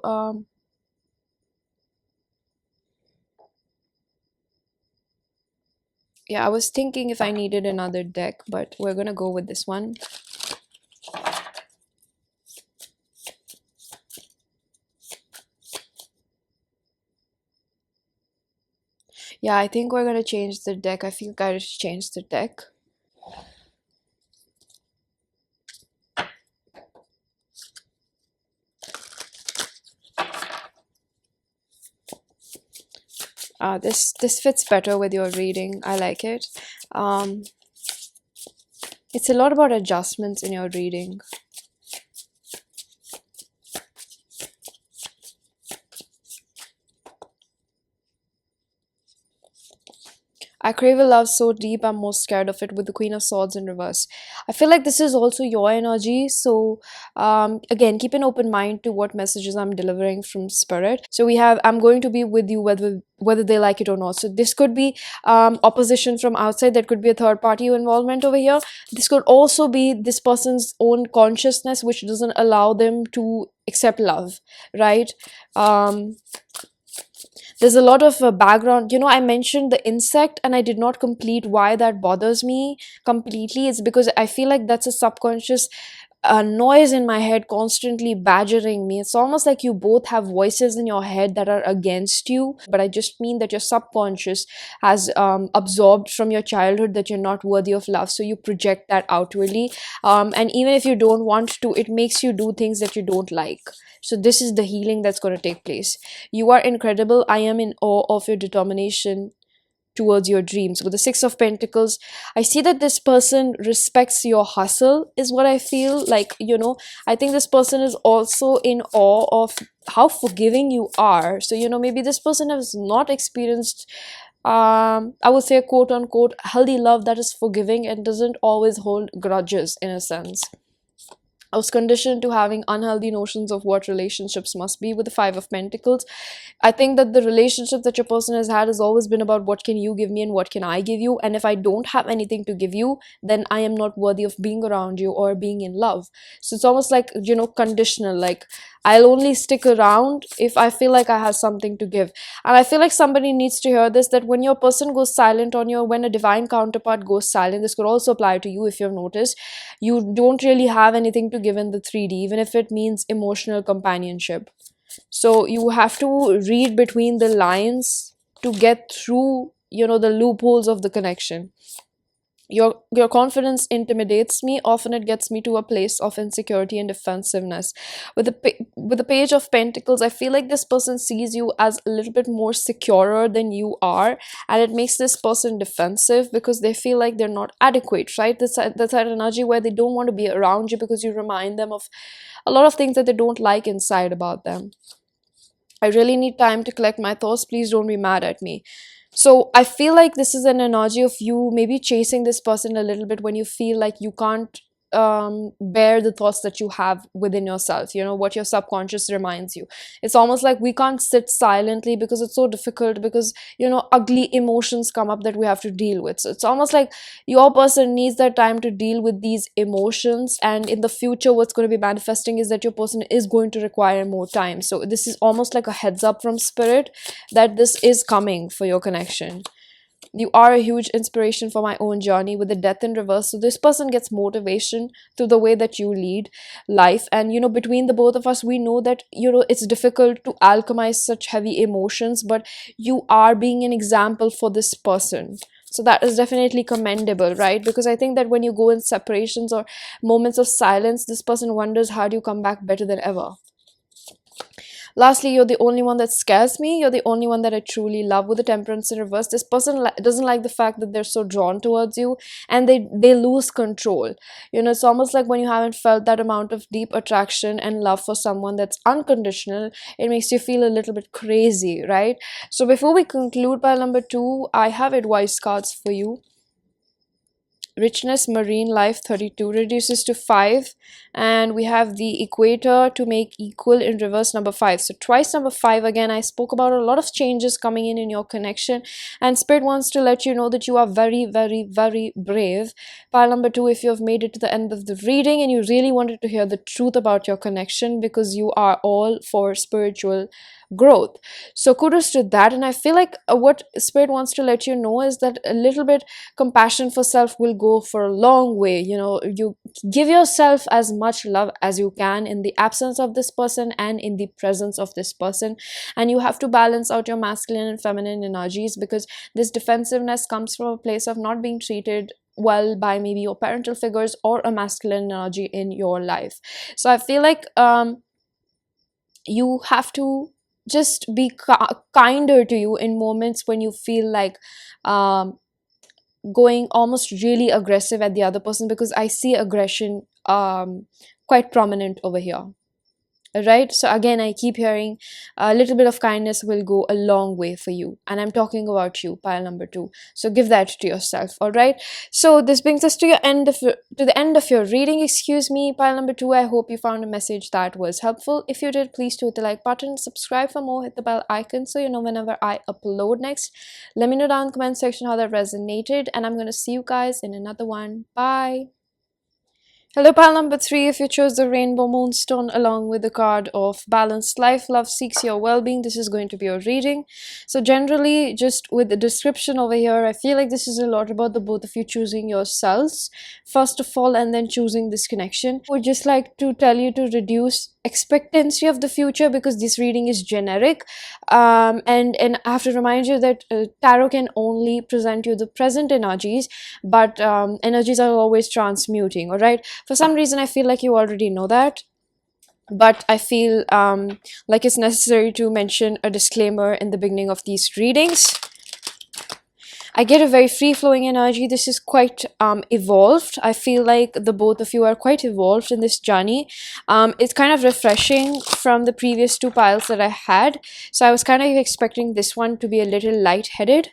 Yeah, I was thinking if I needed another deck, but we're gonna go with this one. Yeah, I think we're gonna change the deck. I feel I should change the deck. This fits better with your reading. I like it. Um, it's a lot about adjustments in your reading. I crave a love so deep, I'm most scared of it, with the Queen of Swords in reverse. I feel like this is also your energy. So, again, keep an open mind to what messages I'm delivering from Spirit. So we have, I'm going to be with you whether they like it or not. So this could be opposition from outside. That could be a third party involvement over here. This could also be this person's own consciousness, which doesn't allow them to accept love, right? There's a lot of background. I mentioned the insect and I did not complete why that bothers me completely. It's because I feel like that's a subconscious noise in my head constantly badgering me. It's almost like you both have voices in your head that are against you, but I just mean that your subconscious has absorbed from your childhood that you're not worthy of love, so you project that outwardly. And even if you don't want to, it makes you do things that you don't like. So this is the healing that's going to take place. You are incredible. I am in awe of your determination towards your dreams. With the Six of Pentacles, I see that this person respects your hustle, is what I feel like. I think this person is also in awe of how forgiving you are. So maybe this person has not experienced, I would say, a quote unquote healthy love that is forgiving and doesn't always hold grudges, in a sense. I was conditioned to having unhealthy notions of what relationships must be. With the Five of Pentacles, I think that the relationship that your person has had has always been about what can you give me and what can I give you. And if I don't have anything to give you, then I am not worthy of being around you or being in love. So it's almost like, conditional. Like, I'll only stick around if I feel like I have something to give. And I feel like somebody needs to hear this, that when your person goes silent on you, when a divine counterpart goes silent, this could also apply to you if you've noticed, you don't really have anything to give in the 3D, even if it means emotional companionship. So you have to read between the lines to get through, the loopholes of the connection. Your confidence intimidates me. Often it gets me to a place of insecurity and defensiveness. With the page of pentacles, I feel like this person sees you as a little bit more securer than you are, and it makes this person defensive because they feel like they're not adequate, right? That's that energy where they don't want to be around you because you remind them of a lot of things that they don't like inside about them. I really need time to collect my thoughts. Please don't be mad at me. So I feel like this is an analogy of you maybe chasing this person a little bit when you feel like you can't bear the thoughts that you have within yourself, you know, what your subconscious reminds you. It's almost like we can't sit silently because it's so difficult, because, you know, ugly emotions come up that we have to deal with. So it's almost like your person needs that time to deal with these emotions, and in the future what's going to be manifesting is that your person is going to require more time. So this is almost like a heads up from spirit that this is coming for your connection. You are a huge inspiration for my own journey with the death in reverse. So this person gets motivation through the way that you lead life. And, you know, between the both of us, we know that, you know, it's difficult to alchemize such heavy emotions, but you are being an example for this person. So that is definitely commendable, right? Because I think that when you go in separations or moments of silence, this person wonders, how do you come back better than ever? Lastly, you're the only one that scares me. You're the only one that I truly love. With the temperance in reverse, this person doesn't like the fact that they're so drawn towards you, and they lose control. You know, it's almost like when you haven't felt that amount of deep attraction and love for someone that's unconditional, it makes you feel a little bit crazy, right? So before we conclude pile number 2, I have advice cards for you. Richness, marine life 32 reduces to 5, and we have the equator to make equal in reverse number 5. So twice number 5 again. I spoke about a lot of changes coming in your connection, and spirit wants to let you know that you are very, very, very brave. Pile number 2, if you have made it to the end of the reading and you really wanted to hear the truth about your connection, because you are all for spiritual growth. So kudos to that. And I feel like what spirit wants to let you know is that a little bit compassion for self will go for a long way. You know, you give yourself as much love as you can in the absence of this person and in the presence of this person, and you have to balance out your masculine and feminine energies, because this defensiveness comes from a place of not being treated well by maybe your parental figures or a masculine energy in your life. So I feel like you have to just be kinder to you in moments when you feel like um, going almost really aggressive at the other person, because I see aggression quite prominent over here. Right? So again, I keep hearing a little bit of kindness will go a long way for you, and I'm talking about you, pile number 2. So give that to yourself. All right, so this brings us to the end of your reading, excuse me, pile number 2. I hope you found a message that was helpful. If you did, please do hit the like button, subscribe for more, hit the bell icon so you know whenever I upload next. Let me know down in the comment section how that resonated, and I'm going to see you guys in another one. Bye. Hello, pile number 3. If you chose the Rainbow Moonstone along with the card of Balanced Life, Love Seeks Your Well-Being, this is going to be your reading. So generally, just with the description over here, I feel like this is a lot about the both of you choosing yourselves, first of all, and then choosing this connection. I would just like to tell you to reduce expectancy of the future, because this reading is generic, and I have to remind you that tarot can only present you the present energies, but energies are always transmuting. All right, for some reason I feel like you already know that, but I feel like it's necessary to mention a disclaimer in the beginning of these readings. I get a very free-flowing energy. This is quite evolved. I feel like the both of you are quite evolved in this journey. It's kind of refreshing from the previous 2 piles that I had. So I was kind of expecting this one to be a little light-headed.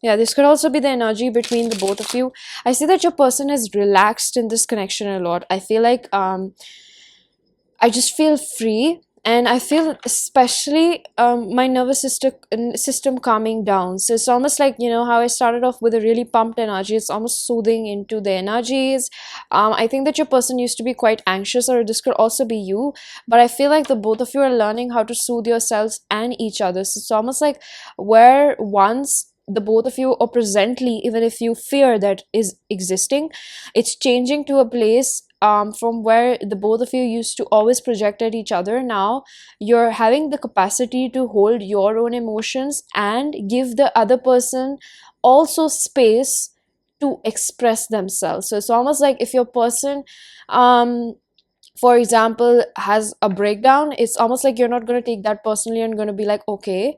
Yeah, this could also be the energy between the both of you. I see that your person is relaxed in this connection a lot. I feel like I just feel free, and I feel especially my nervous system calming down. So it's almost like, you know, how I started off with a really pumped energy, it's almost soothing into the energies. I think that your person used to be quite anxious, or this could also be you, but I feel like the both of you are learning how to soothe yourselves and each other. So it's almost like where once the both of you, or presently, even if you fear that is existing, it's changing to a place from where the both of you used to always project at each other. Now you're having the capacity to hold your own emotions and give the other person also space to express themselves. So it's almost like if your person, for example, has a breakdown, it's almost like you're not going to take that personally and going to be like, okay,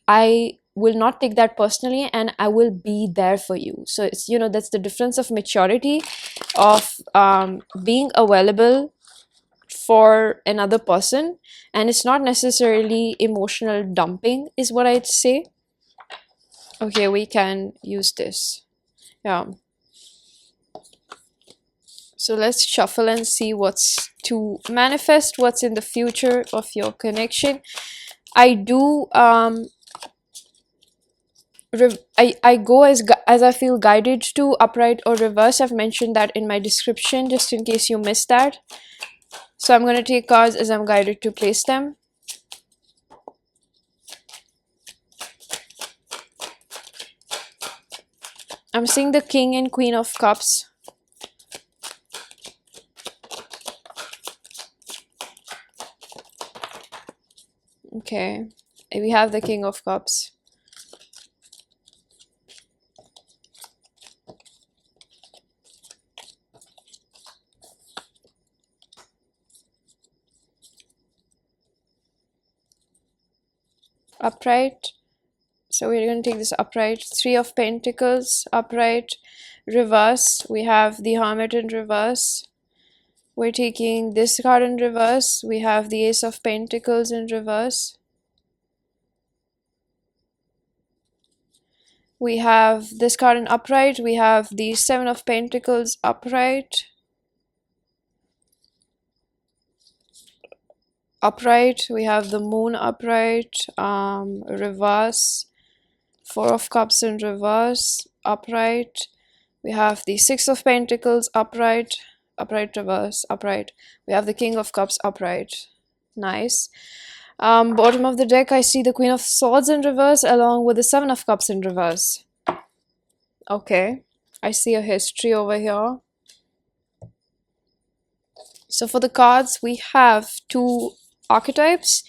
I will not take that personally and I will be there for you. So it's, you know, that's the difference of maturity, of being available for another person, and it's not necessarily emotional dumping is what I'd say. Okay, we can use this. Yeah. So let's shuffle and see what's to manifest, what's in the future of your connection. I do I go as I feel guided to upright or reverse. I've mentioned that in my description just in case you missed that. So I'm going to take cards as I'm guided to place them. I'm seeing the King and Queen of Cups. Okay, we have the King of Cups. Upright. So we're going to take this upright. Three of Pentacles, upright. Reverse, we have the Hermit in reverse. We're taking this card in reverse. We have the Ace of Pentacles in reverse. We have this card in upright. We have the Seven of Pentacles upright. Upright. We have the Moon upright. Reverse. Four of Cups in reverse. Upright. We have the Six of Pentacles upright. Upright, reverse, upright. We have the King of Cups upright. Nice. Bottom of the deck, I see the Queen of Swords in reverse along with the Seven of Cups in reverse. Okay, I see a history over here. So for the cards, we have two archetypes.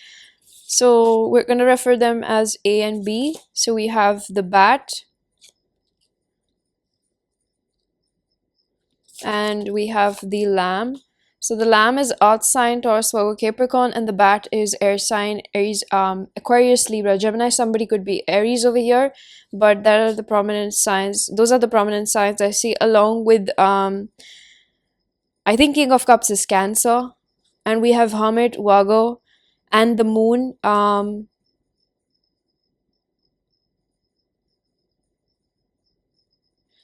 So we're going to refer them as A and B. So we have the Bat, and we have the Lamb. So the Lamb is Earth sign, Taurus, Virgo, Capricorn, and the Bat is air sign, Aries, Aquarius, Libra, Gemini. Somebody could be Aries over here, but that are the prominent signs. Those are the prominent signs I see, along with I think King of Cups is Cancer, and we have Hermit, Virgo, and the Moon.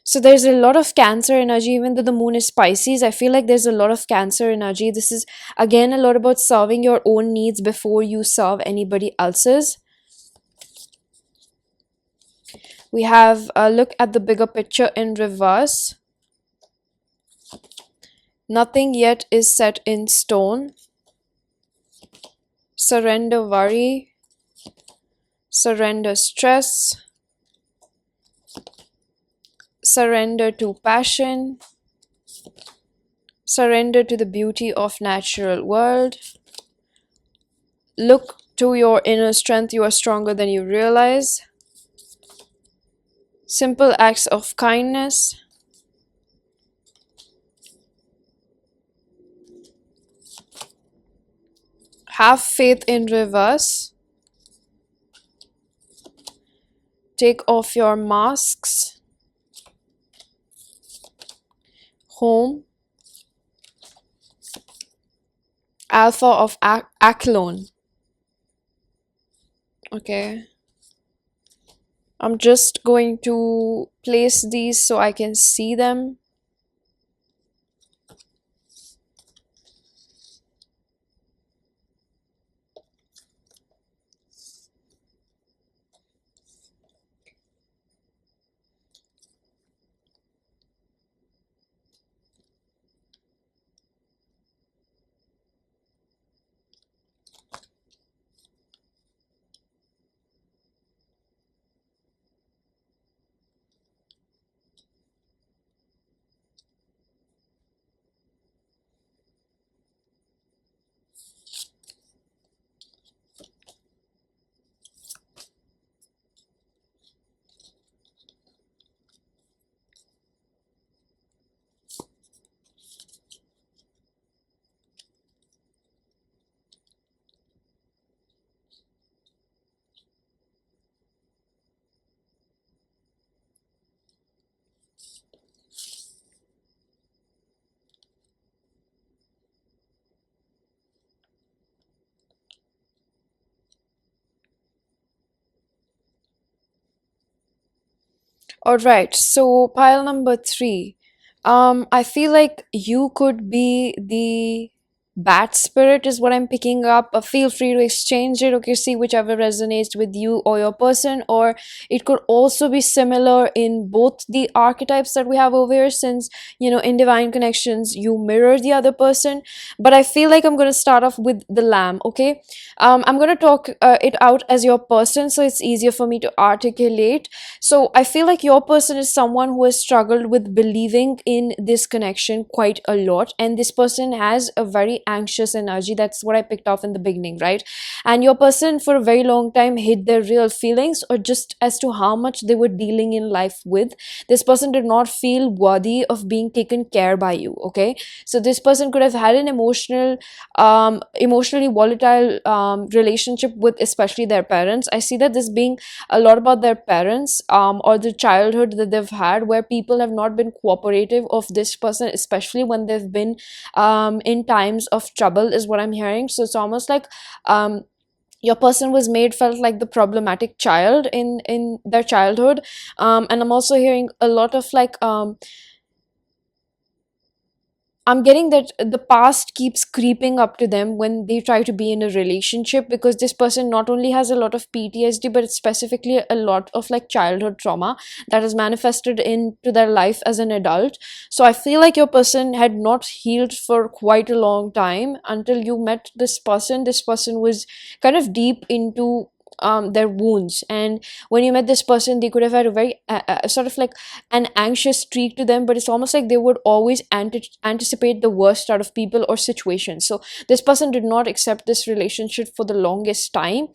So there's a lot of Cancer energy, even though the Moon is Pisces. I feel like there's a lot of Cancer energy. This is, again, a lot about serving your own needs before you serve anybody else's. We have a look at the bigger picture in reverse. Nothing yet is set in stone. Surrender worry. Surrender stress. Surrender to passion. Surrender to the beauty of natural world. Look to your inner strength. You are stronger than you realize. Simple acts of kindness. Have faith in reverse. Take off your masks. Home. Alpha of Aclone. Okay. I'm just going to place these so I can see them. All right, so pile number three. I feel like you could be the bat spirit, is what I'm picking up. Feel free to exchange it, okay, see whichever resonates with you or your person, or it could also be similar in both the archetypes that we have over here, since, in divine connections, you mirror the other person. But I feel like I'm going to start off with the lamb, okay? I'm going to talk it out as your person, so it's easier for me to articulate. So I feel like your person is someone who has struggled with believing in this connection quite a lot. And this person has a very anxious energy. That's what I picked off in the beginning, right? And your person for a very long time hid their real feelings, or just as to how much they were dealing in life with. This person did not feel worthy of being taken care by you, okay? So this person could have had an emotionally volatile relationship with especially their parents. I see that this being a lot about their parents, or the childhood that they've had, where people have not been cooperative of this person, especially when they've been in times of trouble, is what I'm hearing. So it's almost like your person was made felt like the problematic child in their childhood. And I'm also hearing a lot of like I'm getting that the past keeps creeping up to them when they try to be in a relationship, because this person not only has a lot of PTSD, but it's specifically a lot of like childhood trauma that has manifested into their life as an adult. So I feel like your person had not healed for quite a long time until you met this person. This person was kind of deep into their wounds, and when you met this person, they could have had a very sort of like an anxious streak to them, but it's almost like they would always anticipate the worst out of people or situations. So this person did not accept this relationship for the longest time.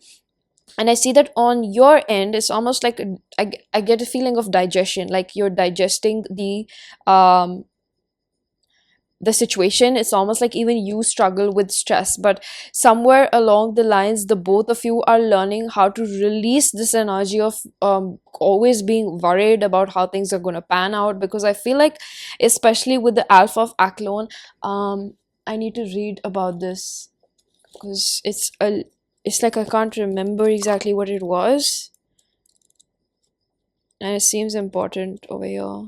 And I see that on your end, it's almost like I get a feeling of digestion, like you're digesting um the situation. It's almost like even you struggle with stress, but somewhere along the lines, the both of you are learning how to release this energy of always being worried about how things are going to pan out. Because I feel like, especially with the alpha of Aclone, I need to read about this, because it's like I can't remember exactly what it was, and it seems important over here.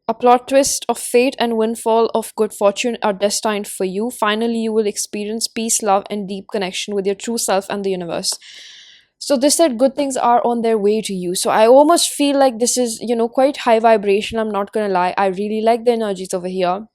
A plot twist of fate and windfall of good fortune are destined for you. Finally, you will experience peace, love, and deep connection with your true self and the universe. So this said good things are on their way to you. So I almost feel like this is, quite high vibration. I'm not gonna lie. I really like the energies over here.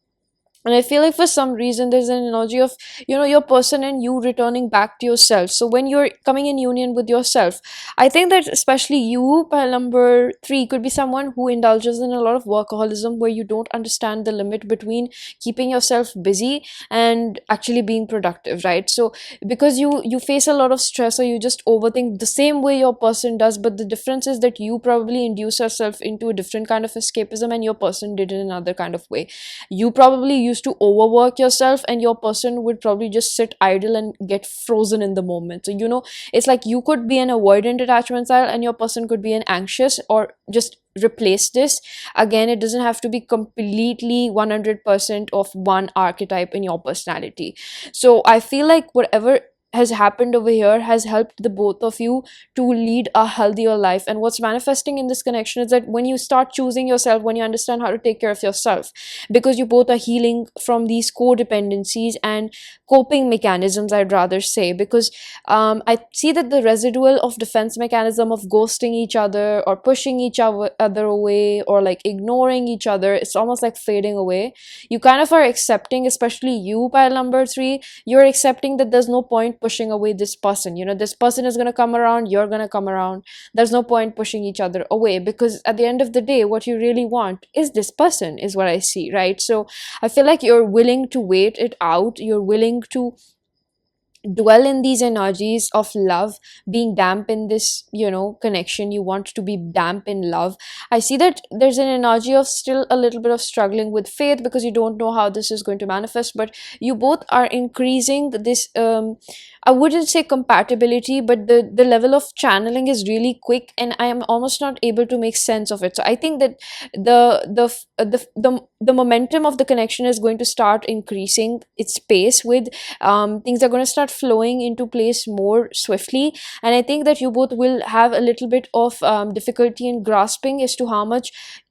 And I feel like for some reason there's an energy of, your person and you returning back to yourself. So when you're coming in union with yourself, I think that especially you, pile number three, could be someone who indulges in a lot of workaholism, where you don't understand the limit between keeping yourself busy and actually being productive, right? So because you face a lot of stress, or you just overthink the same way your person does, but the difference is that you probably induce yourself into a different kind of escapism, and your person did in another kind of way. You probably used to overwork yourself, and your person would probably just sit idle and get frozen in the moment. So it's like you could be an avoidant attachment style, and your person could be an anxious, or just replace this. Again, it doesn't have to be completely 100% of one archetype in your personality. So I feel like whatever has happened over here has helped the both of you to lead a healthier life. And what's manifesting in this connection is that when you start choosing yourself, when you understand how to take care of yourself, because you both are healing from these codependencies and coping mechanisms, I'd rather say, because I see that the residual of defense mechanism of ghosting each other, or pushing each other away, or like ignoring each other, it's almost like fading away. You kind of are accepting, especially you, pile number three, you're accepting that there's no point pushing away this person. This person is going to come around, you're going to come around. There's no point pushing each other away, because at the end of the day, what you really want is this person, is what I see, right? So I feel like you're willing to wait it out. You're willing to dwell in these energies of love, being damp in this connection. You want to be damp in love. I see that there's an energy of still a little bit of struggling with faith, because you don't know how this is going to manifest, but you both are increasing this I wouldn't say compatibility, but the level of channeling is really quick, and I am almost not able to make sense of it. So I think that the the momentum of the connection is going to start increasing its pace with, things are going to start flowing into place more swiftly. And I think that you both will have a little bit of difficulty in grasping as to how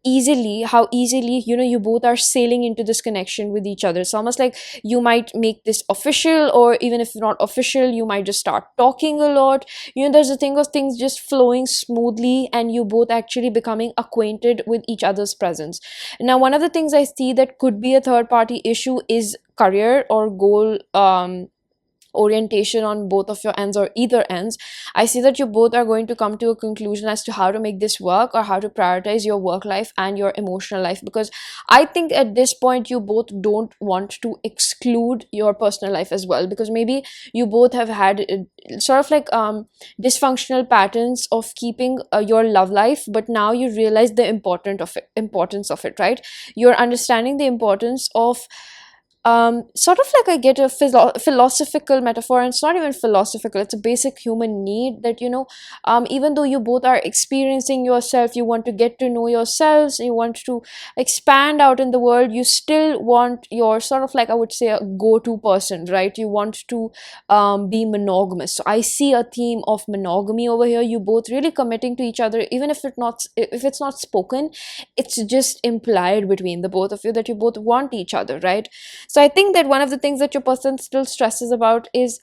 easily, you both are sailing into this connection with each other. It's almost like you might make this official, or even if not official, you might just start talking a lot. There's a thing of things just flowing smoothly, and you both actually becoming acquainted with each other's presence. Now, one of the things I see that could be a third party issue is career or goal orientation on both of your ends or either ends. I see that you both are going to come to a conclusion as to how to make this work, or how to prioritize your work life and your emotional life, because I think at this point you both don't want to exclude your personal life as well, because maybe you both have had sort of like dysfunctional patterns of keeping your love life, but now you realize the importance of it, right? You're understanding the importance of, sort of like I get a philosophical metaphor, and it's not even philosophical, it's a basic human need that, even though you both are experiencing yourself, you want to get to know yourselves, you want to expand out in the world, you still want your sort of like, I would say, a go-to person, right? You want to be monogamous. So I see a theme of monogamy over here, you both really committing to each other, even if it's not spoken, it's just implied between the both of you that you both want each other, right? So I think that one of the things that your person still stresses about is,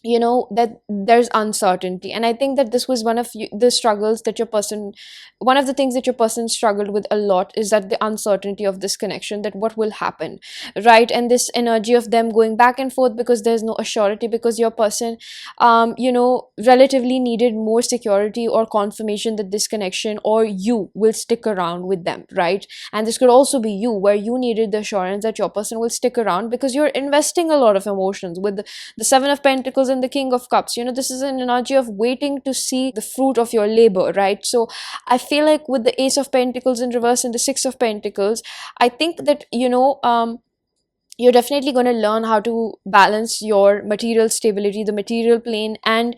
that there's uncertainty. And I think that this was the struggles that your person one of the things that your person struggled with a lot, is that the uncertainty of this connection, that what will happen, right? And this energy of them going back and forth, because there's no assurity, because your person relatively needed more security or confirmation that this connection or you will stick around with them, right? And this could also be you, where you needed the assurance that your person will stick around, because you're investing a lot of emotions with the Seven of Pentacles and the King of Cups. This is an energy of waiting to see the fruit of your labor, right? So I feel like with the Ace of Pentacles in reverse and the Six of Pentacles, I think that you're definitely going to learn how to balance your material stability, the material plane, and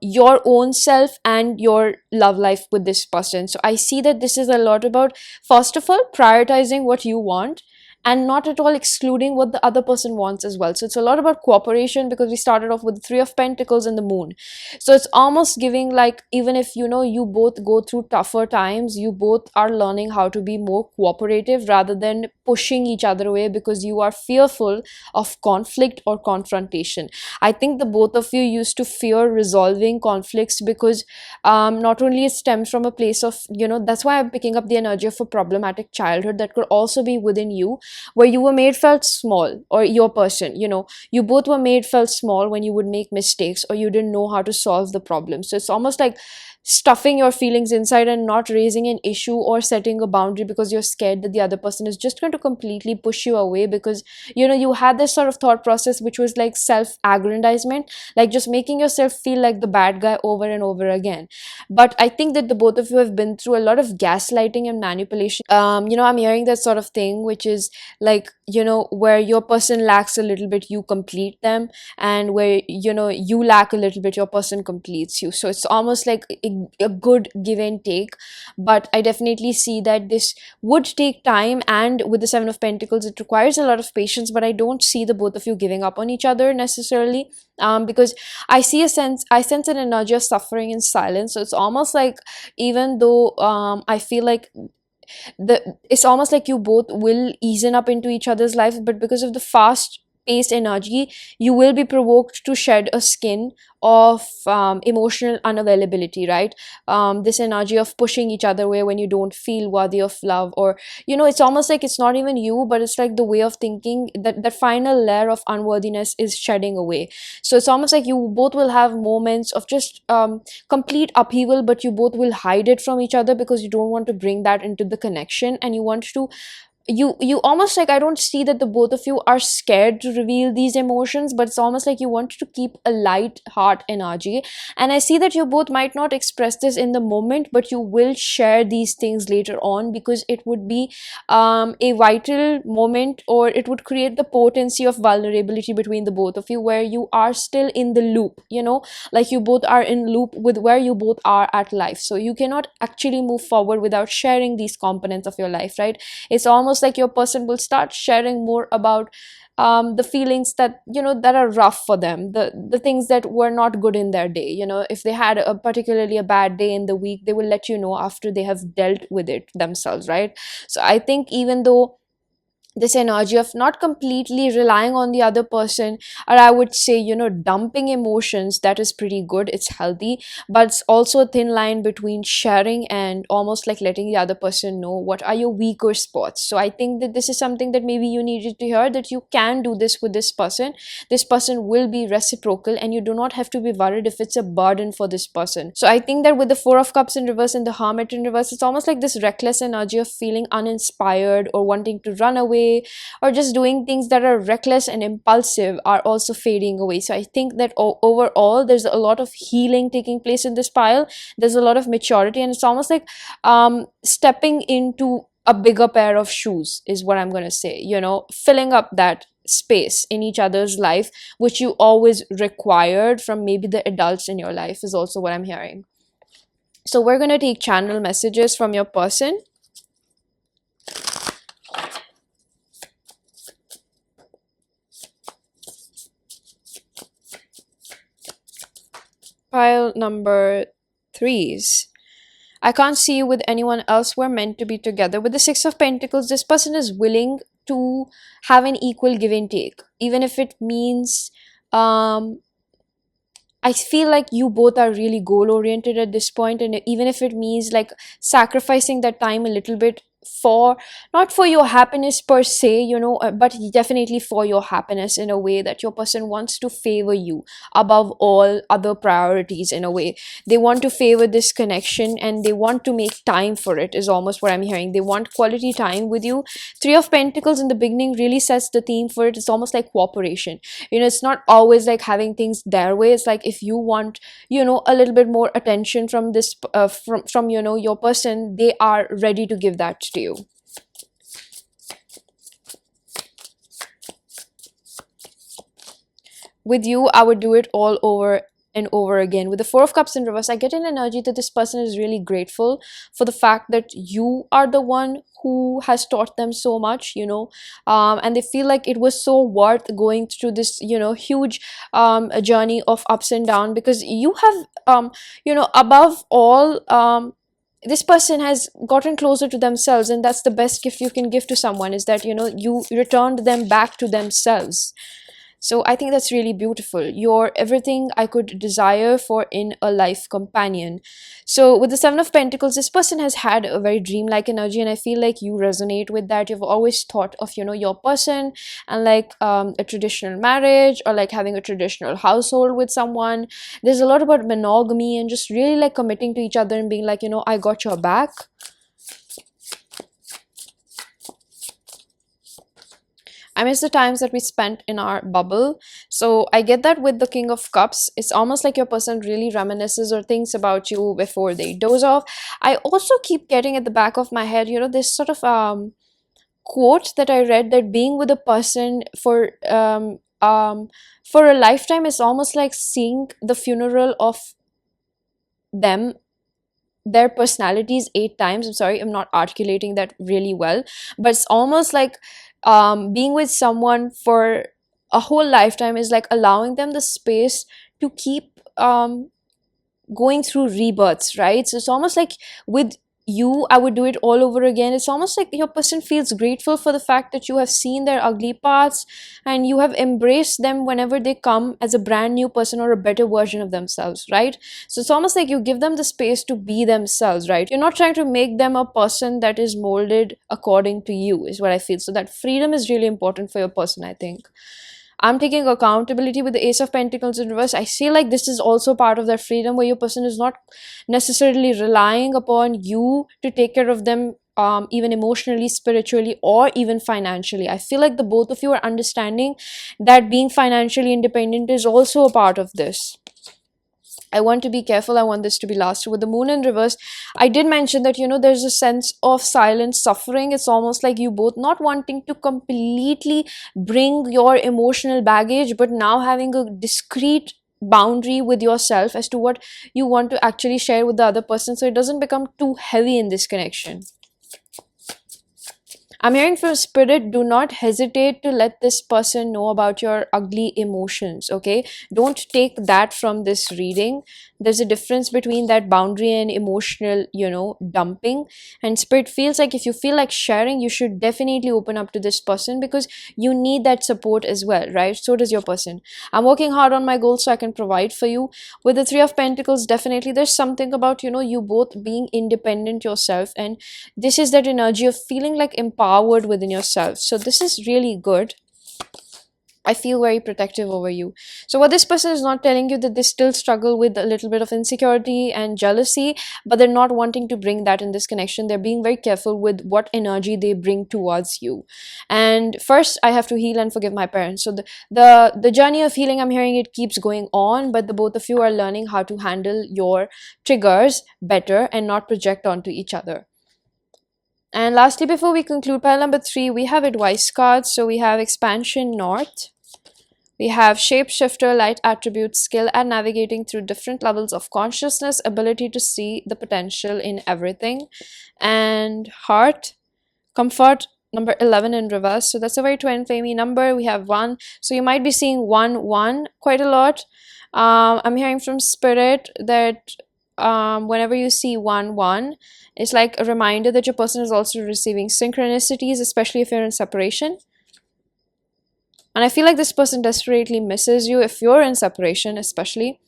your own self and your love life with this person. So I see that this is a lot about, first of all, prioritizing what you want, and not at all excluding what the other person wants as well. So it's a lot about cooperation, because we started off with the Three of Pentacles and the Moon. So it's almost giving like, even if you both go through tougher times, you both are learning how to be more cooperative rather than pushing each other away because you are fearful of conflict or confrontation. I think the both of you used to fear resolving conflicts because not only it stems from a place of, that's why I'm picking up the energy of a problematic childhood that could also be within you, where you were made felt small, or your person, you both were made felt small when you would make mistakes or you didn't know how to solve the problem. So it's almost like stuffing your feelings inside and not raising an issue or setting a boundary because you're scared that the other person is just going to completely push you away, because you had this sort of thought process which was like self-aggrandizement, like just making yourself feel like the bad guy over and over again. But I think that the both of you have been through a lot of gaslighting and manipulation. I'm hearing that sort of thing, which is like, where your person lacks a little bit, you complete them, and where you lack a little bit, your person completes you. So it's almost like a good give and take. But I definitely see that this would take time, and with the Seven of Pentacles it requires a lot of patience, but I don't see the both of you giving up on each other necessarily, because I sense an energy of suffering in silence. So it's almost like, even though I feel like it's almost like you both will ease up into each other's lives, but because of the fast paced energy, you will be provoked to shed a skin of emotional unavailability, right? This energy of pushing each other away when you don't feel worthy of love, or it's almost like it's not even you, but it's like the way of thinking, that final layer of unworthiness is shedding away. So it's almost like you both will have moments of just complete upheaval, but you both will hide it from each other because you don't want to bring that into the connection, and you want to you almost like, I don't see that the both of you are scared to reveal these emotions, but it's almost like you want to keep a light heart energy. And I see that you both might not express this in the moment, but you will share these things later on, because it would be a vital moment, or it would create the potency of vulnerability between the both of you, where you are still in the loop, like you both are in loop with where you both are at life. So you cannot actually move forward without sharing these components of your life, right? It's almost almost like your person will start sharing more about the feelings that, that are rough for them, the things that were not good in their day. If they had a particularly a bad day in the week, they will let you know after they have dealt with it themselves, right? So I think even though this energy of not completely relying on the other person, or I would say, dumping emotions, that is pretty good, it's healthy, but it's also a thin line between sharing and almost like letting the other person know what are your weaker spots. So I think that this is something that maybe you needed to hear, that you can do this with this person will be reciprocal, and you do not have to be worried if it's a burden for this person. So I think that with the Four of Cups in reverse and the Hermit in reverse, it's almost like this reckless energy of feeling uninspired or wanting to run away, or just doing things that are reckless and impulsive are also fading away. So I think that overall there's a lot of healing taking place in this pile. There's a lot of maturity, and it's almost like stepping into a bigger pair of shoes is what I'm going to say, filling up that space in each other's life which you always required from maybe the adults in your life, is also what I'm hearing. So we're going to take channel messages from your person. Pile number 3s. I can't see you with anyone else. We're meant to be together. With the Six of Pentacles, this person is willing to have an equal give and take, even if it means I feel like you both are really goal oriented at this point, and even if it means like sacrificing that time a little bit for, not for your happiness per se, but definitely for your happiness, in a way that your person wants to favor you above all other priorities. In a way, they want to favor this connection and they want to make time for it, is almost what I'm hearing. They want quality time with you. Three of Pentacles in the beginning really sets the theme for it. It's almost like cooperation. It's not always like having things their way. It's like if you want, a little bit more attention from this from your person, they are ready to give that to you. With you, I would do it all over and over again. With the Four of Cups in reverse, I get an energy that this person is really grateful for the fact that you are the one who has taught them so much, and they feel like it was so worth going through this, huge journey of ups and downs, because you have, above all, this person has gotten closer to themselves, and that's the best gift you can give to someone, is that, you returned them back to themselves. So I think that's really beautiful. You're everything I could desire for in a life companion. So with the Seven of Pentacles, this person has had a very dreamlike energy, and I feel like you resonate with that. You've always thought of, your person and like a traditional marriage, or like having a traditional household with someone. There's a lot about monogamy and just really like committing to each other and being like, I got your back. I miss the times that we spent in our bubble. So I get that with the King of Cups. It's almost like your person really reminisces or thinks about you before they doze off. I also keep getting at the back of my head, this sort of quote that I read, that being with a person for a lifetime is almost like seeing the funeral of them, their personalities 8 times. I'm sorry, I'm not articulating that really well, but it's almost like being with someone for a whole lifetime is like allowing them the space to keep going through rebirths, right? So it's almost like with you, I would do it all over again. It's almost like your person feels grateful for the fact that you have seen their ugly parts and you have embraced them whenever they come as a brand new person or a better version of themselves, right? So it's almost like you give them the space to be themselves, right? You're not trying to make them a person that is molded according to you, is what I feel. So that freedom is really important for your person, I think. I'm taking accountability with the Ace of Pentacles in reverse. I feel like this is also part of that freedom where your person is not necessarily relying upon you to take care of them, even emotionally, spiritually, or even financially. I feel like the both of you are understanding that being financially independent is also a part of this. I want to be careful. I want this to be last. With the Moon in reverse, I did mention that, there's a sense of silent suffering. It's almost like you both not wanting to completely bring your emotional baggage, but now having a discrete boundary with yourself as to what you want to actually share with the other person, so it doesn't become too heavy in this connection. I'm hearing from spirit, do not hesitate to let this person know about your ugly emotions, okay? Don't take that from this reading. There's a difference between that boundary and emotional, dumping. And spirit feels like if you feel like sharing, you should definitely open up to this person because you need that support as well, right? So does your person. I'm working hard on my goals so I can provide for you. With the Three of Pentacles, definitely there's something about, you both being independent yourself, and this is that energy of feeling like empowered within yourself. So this is really good. I feel very protective over you. So what this person is not telling you, that they still struggle with a little bit of insecurity and jealousy, but they're not wanting to bring that in this connection. They're being very careful with what energy they bring towards you. And first, I have to heal and forgive my parents. So the journey of healing, I'm hearing it keeps going on, but the both of you are learning how to handle your triggers better and not project onto each other. And lastly, before we conclude pile number 3, we have advice cards. So we have Expansion North. We have Shapeshifter, Light Attributes, Skill at Navigating Through Different Levels of Consciousness, Ability to See the Potential in Everything. And Heart, Comfort, number 11 in reverse. So that's a very twin flamey number. We have 1. So you might be seeing 1, 1 quite a lot. I'm hearing from Spirit that whenever you see 1, 1, it's like a reminder that your person is also receiving synchronicities, especially if you're in separation. And I feel like this person desperately misses you if you're in separation, especially.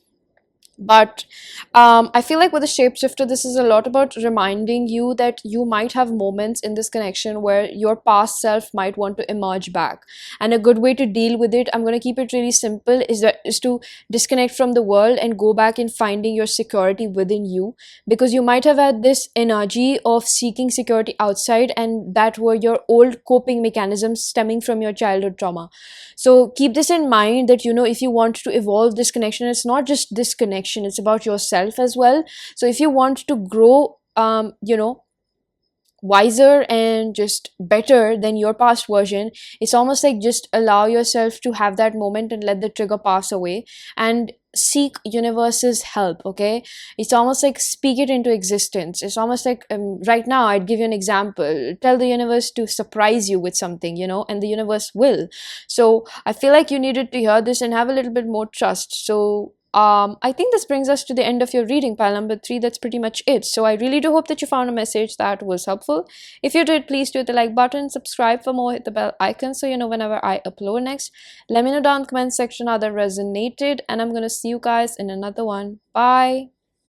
But I feel like with the shapeshifter, this is a lot about reminding you that you might have moments in this connection where your past self might want to emerge back. And a good way to deal with it, I'm going to keep it really simple, is to disconnect from the world and go back in finding your security within you. Because you might have had this energy of seeking security outside, and that were your old coping mechanisms stemming from your childhood trauma. So keep this in mind that, if you want to evolve this connection, it's not just this connection, it's about yourself as well. So if you want to grow, wiser and just better than your past version, it's almost like just allow yourself to have that moment and let the trigger pass away and seek universe's help. Okay, it's almost like speak it into existence. It's almost like right now I'd give you an example. Tell the universe to surprise you with something, and the universe will. So I feel like you needed to hear this and have a little bit more trust. So I think this brings us to the end of your reading, pile number 3. That's pretty much it. So I really do hope that you found a message that was helpful. If you did, please do hit the like button, subscribe for more, hit the bell icon so you know whenever I upload next. Let me know down in the comment section how that resonated, and I'm going to see you guys in another one. Bye.